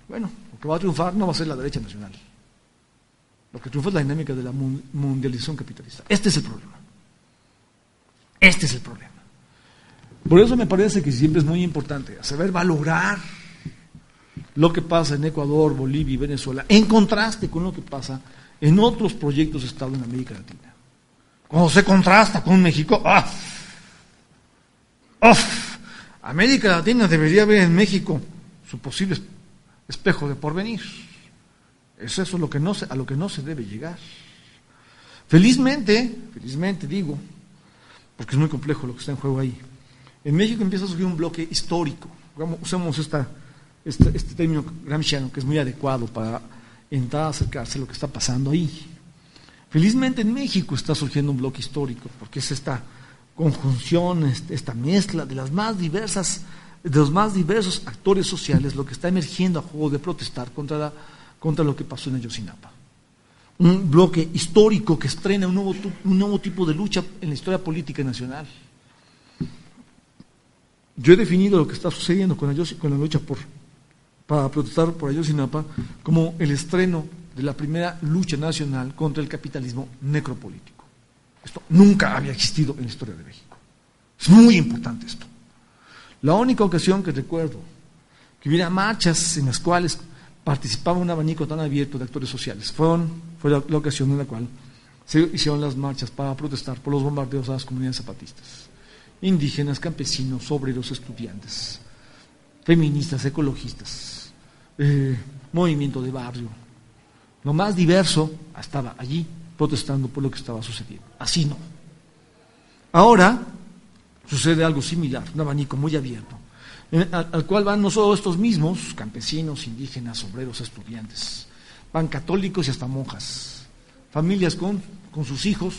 bueno, lo que va a triunfar no va a ser la derecha nacional. Lo que triunfa es la dinámica de la mundialización capitalista. Este es el problema. Este es el problema. Por eso me parece que siempre es muy importante saber valorar lo que pasa en Ecuador, Bolivia y Venezuela, en contraste con lo que pasa en otros proyectos de Estado en América Latina. Cuando se contrasta con México, América Latina debería ver en México su posible espejo de porvenir. Es eso a lo que no se debe llegar. Felizmente digo, porque es muy complejo lo que está en juego ahí, en México empieza a surgir un bloque histórico. Usamos este término gramsciano, que es muy adecuado para intentar acercarse a lo que está pasando ahí. Felizmente en México está surgiendo un bloque histórico, porque es esta conjunción, esta mezcla de los más diversos actores sociales, lo que está emergiendo a juego de protestar contra lo que pasó en Ayotzinapa. Un bloque histórico que estrena un nuevo tipo de lucha en la historia política nacional. Yo he definido lo que está sucediendo con la lucha para protestar por Ayotzinapa como el estreno de la primera lucha nacional contra el capitalismo necropolítico. Esto nunca había existido en la historia de México. Es muy importante esto. La única ocasión que recuerdo que hubiera marchas en las cuales participaba un abanico tan abierto de actores sociales fue la ocasión en la cual se hicieron las marchas para protestar por los bombardeos a las comunidades zapatistas. Indígenas, campesinos, obreros, estudiantes, feministas, ecologistas, movimiento de barrio. Lo más diverso estaba allí protestando por lo que estaba sucediendo. Así no. Ahora sucede algo similar, un abanico muy abierto, al cual van no solo estos mismos, campesinos, indígenas, obreros, estudiantes, van católicos y hasta monjas, familias con sus hijos,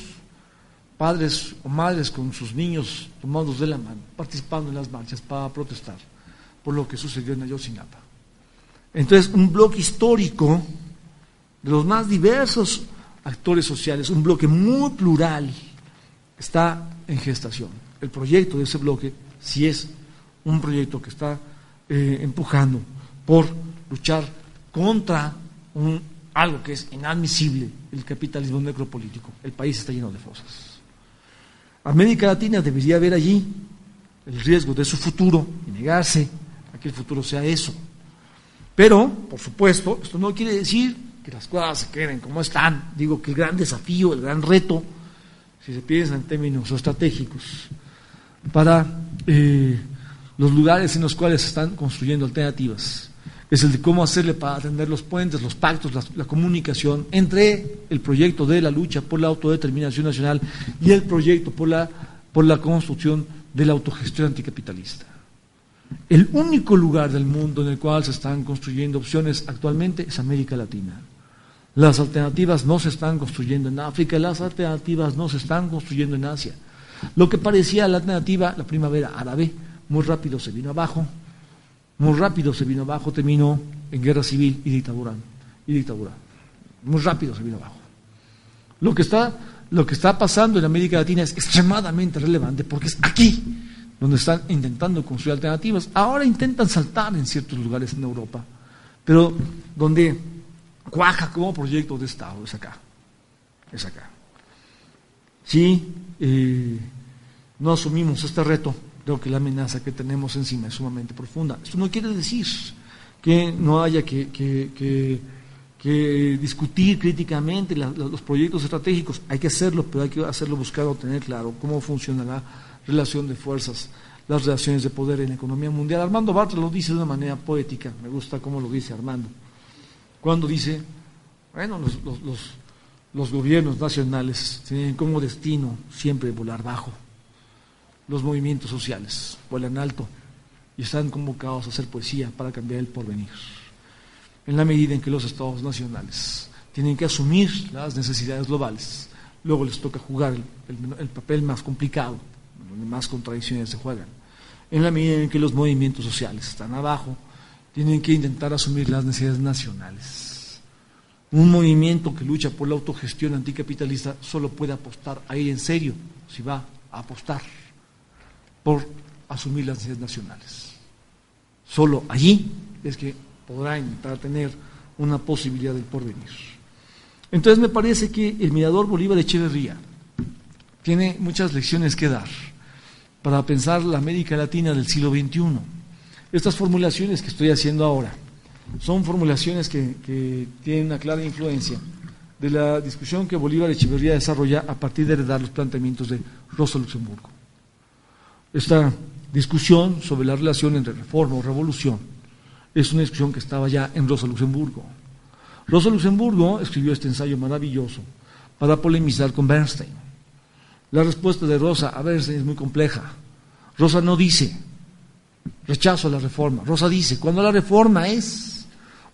padres o madres con sus niños tomados de la mano, participando en las marchas para protestar por lo que sucedió en Ayotzinapa. Entonces, un bloque histórico de los más diversos actores sociales, un bloque muy plural, está en gestación. El proyecto de ese bloque sí es un proyecto que está empujando por luchar contra algo que es inadmisible, el capitalismo necropolítico. El país está lleno de fosas. América Latina debería ver allí el riesgo de su futuro y negarse a que el futuro sea eso. Pero, por supuesto, esto no quiere decir que las cosas se queden como están. Digo que el gran desafío, el gran reto, si se piensa en términos estratégicos, para los lugares en los cuales se están construyendo alternativas, es el de cómo hacerle para atender los puentes, los pactos, la comunicación entre el proyecto de la lucha por la autodeterminación nacional y el proyecto por la construcción de la autogestión anticapitalista. El único lugar del mundo en el cual se están construyendo opciones actualmente es América Latina. Las alternativas no se están construyendo en África, las alternativas no se están construyendo en Asia. Lo que parecía la alternativa, la primavera árabe, muy rápido se vino abajo, terminó en guerra civil y dictadura. Muy rápido se vino abajo. Lo que está pasando en América Latina es extremadamente relevante porque es aquí donde están intentando construir alternativas. Ahora intentan saltar en ciertos lugares en Europa, pero donde cuaja como proyecto de Estado es acá. Si no asumimos este reto, creo que la amenaza que tenemos encima es sumamente profunda. Esto no quiere decir que no haya que discutir críticamente los proyectos estratégicos. Hay que hacerlo, pero hay que hacerlo buscando tener claro cómo funciona la relación de fuerzas, las relaciones de poder en la economía mundial. Armando Bartra lo dice de una manera poética, me gusta cómo lo dice Armando, cuando dice, bueno, los gobiernos nacionales tienen como destino siempre volar bajo. Los movimientos sociales vuelan alto y están convocados a hacer poesía para cambiar el porvenir. En la medida en que los estados nacionales tienen que asumir las necesidades globales, luego les toca jugar el papel más complicado, donde más contradicciones se juegan. En la medida en que los movimientos sociales están abajo, tienen que intentar asumir las necesidades nacionales. Un movimiento que lucha por la autogestión anticapitalista solo puede apostar a ir en serio, si va a apostar por asumir las necesidades nacionales. Solo allí es que podrá intentar tener una posibilidad del porvenir. Entonces me parece que el mirador Bolívar Echeverría tiene muchas lecciones que dar para pensar la América Latina del siglo XXI. Estas formulaciones que estoy haciendo ahora son formulaciones que tienen una clara influencia de la discusión que Bolívar Echeverría desarrolla a partir de heredar los planteamientos de Rosa Luxemburgo. Esta discusión sobre la relación entre reforma o revolución es una discusión que estaba ya en Rosa Luxemburgo. Rosa Luxemburgo escribió este ensayo maravilloso para polemizar con Bernstein. La respuesta de Rosa a Bernstein es muy compleja. Rosa no dice rechazo a la reforma. Rosa dice, cuando la reforma es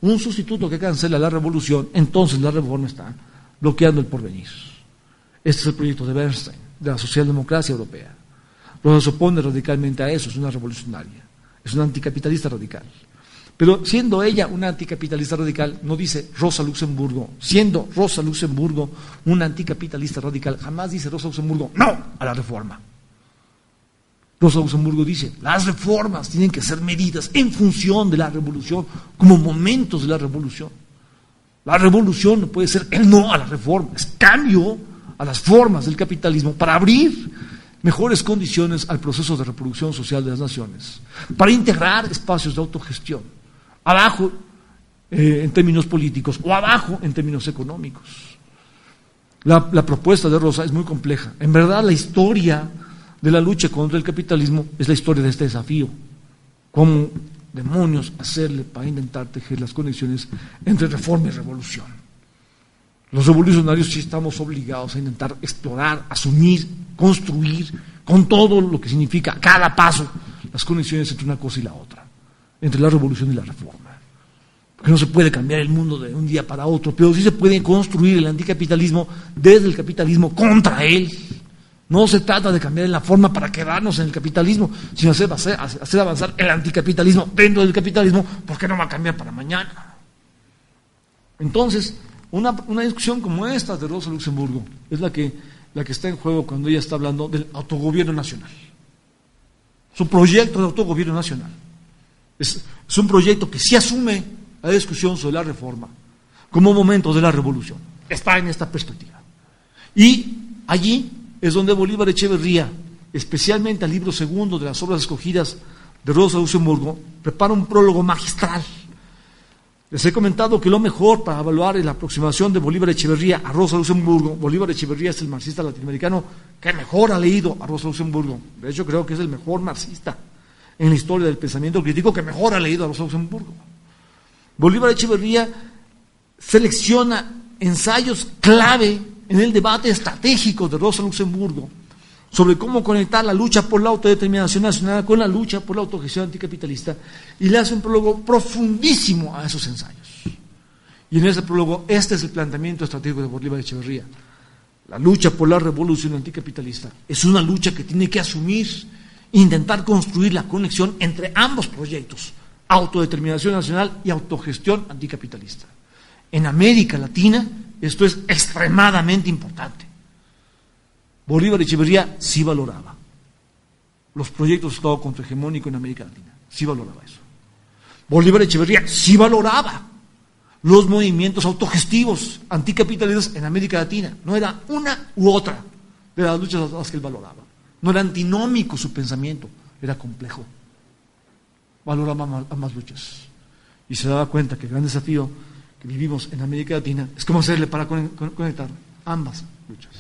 un sustituto que cancela la revolución, entonces la reforma está bloqueando el porvenir. Este es el proyecto de Bernstein, de la socialdemocracia europea. Rosa se opone radicalmente a eso, es una revolucionaria, es una anticapitalista radical. Pero siendo ella una anticapitalista radical, no dice Rosa Luxemburgo, siendo Rosa Luxemburgo una anticapitalista radical, jamás dice Rosa Luxemburgo no a la reforma. Rosa Luxemburgo dice, las reformas tienen que ser medidas en función de la revolución, como momentos de la revolución. La revolución no puede ser el no a la reforma, es cambio a las formas del capitalismo para abrir mejores condiciones al proceso de reproducción social de las naciones, para integrar espacios de autogestión, abajo en términos políticos o abajo en términos económicos. La propuesta de Rosa es muy compleja. En verdad, la historia de la lucha contra el capitalismo es la historia de este desafío. ¿Cómo demonios hacerle para intentar tejer las conexiones entre reforma y revolución? Los revolucionarios sí estamos obligados a intentar explorar, asumir, construir, con todo lo que significa a cada paso, las conexiones entre una cosa y la otra, entre la revolución y la reforma. Porque no se puede cambiar el mundo de un día para otro, pero sí se puede construir el anticapitalismo desde el capitalismo contra él. No se trata de cambiar la forma para quedarnos en el capitalismo, sino hacer avanzar el anticapitalismo dentro del capitalismo, porque no va a cambiar para mañana. Entonces, una discusión como esta de Rosa Luxemburgo es la que está en juego cuando ella está hablando del autogobierno nacional. Su proyecto de autogobierno nacional es un proyecto que sí asume la discusión sobre la reforma como momento de la revolución. Está en esta perspectiva. Y allí es donde Bolívar Echeverría, especialmente al libro segundo de las obras escogidas de Rosa Luxemburgo, prepara un prólogo magistral. Les he comentado que lo mejor para evaluar la aproximación de Bolívar Echeverría a Rosa Luxemburgo, Bolívar Echeverría es el marxista latinoamericano que mejor ha leído a Rosa Luxemburgo. De hecho, creo que es el mejor marxista en la historia del pensamiento crítico que mejor ha leído a Rosa Luxemburgo. Bolívar Echeverría selecciona ensayos clave en el debate estratégico de Rosa Luxemburgo sobre cómo conectar la lucha por la autodeterminación nacional con la lucha por la autogestión anticapitalista, y le hace un prólogo profundísimo a esos ensayos. Y en ese prólogo, este es el planteamiento estratégico de Bolívar Echeverría. La lucha por la revolución anticapitalista es una lucha que tiene que asumir e intentar construir la conexión entre ambos proyectos, autodeterminación nacional y autogestión anticapitalista. En América Latina esto es extremadamente importante. Bolívar Echeverría sí valoraba los proyectos de Estado contrahegemónico en América Latina, sí valoraba eso. Bolívar Echeverría sí valoraba los movimientos autogestivos anticapitalistas en América Latina. No era una u otra de las luchas a las que él valoraba. No era antinómico su pensamiento, era complejo. Valoraba ambas luchas. Y se daba cuenta que el gran desafío que vivimos en América Latina es cómo hacerle para conectar ambas luchas.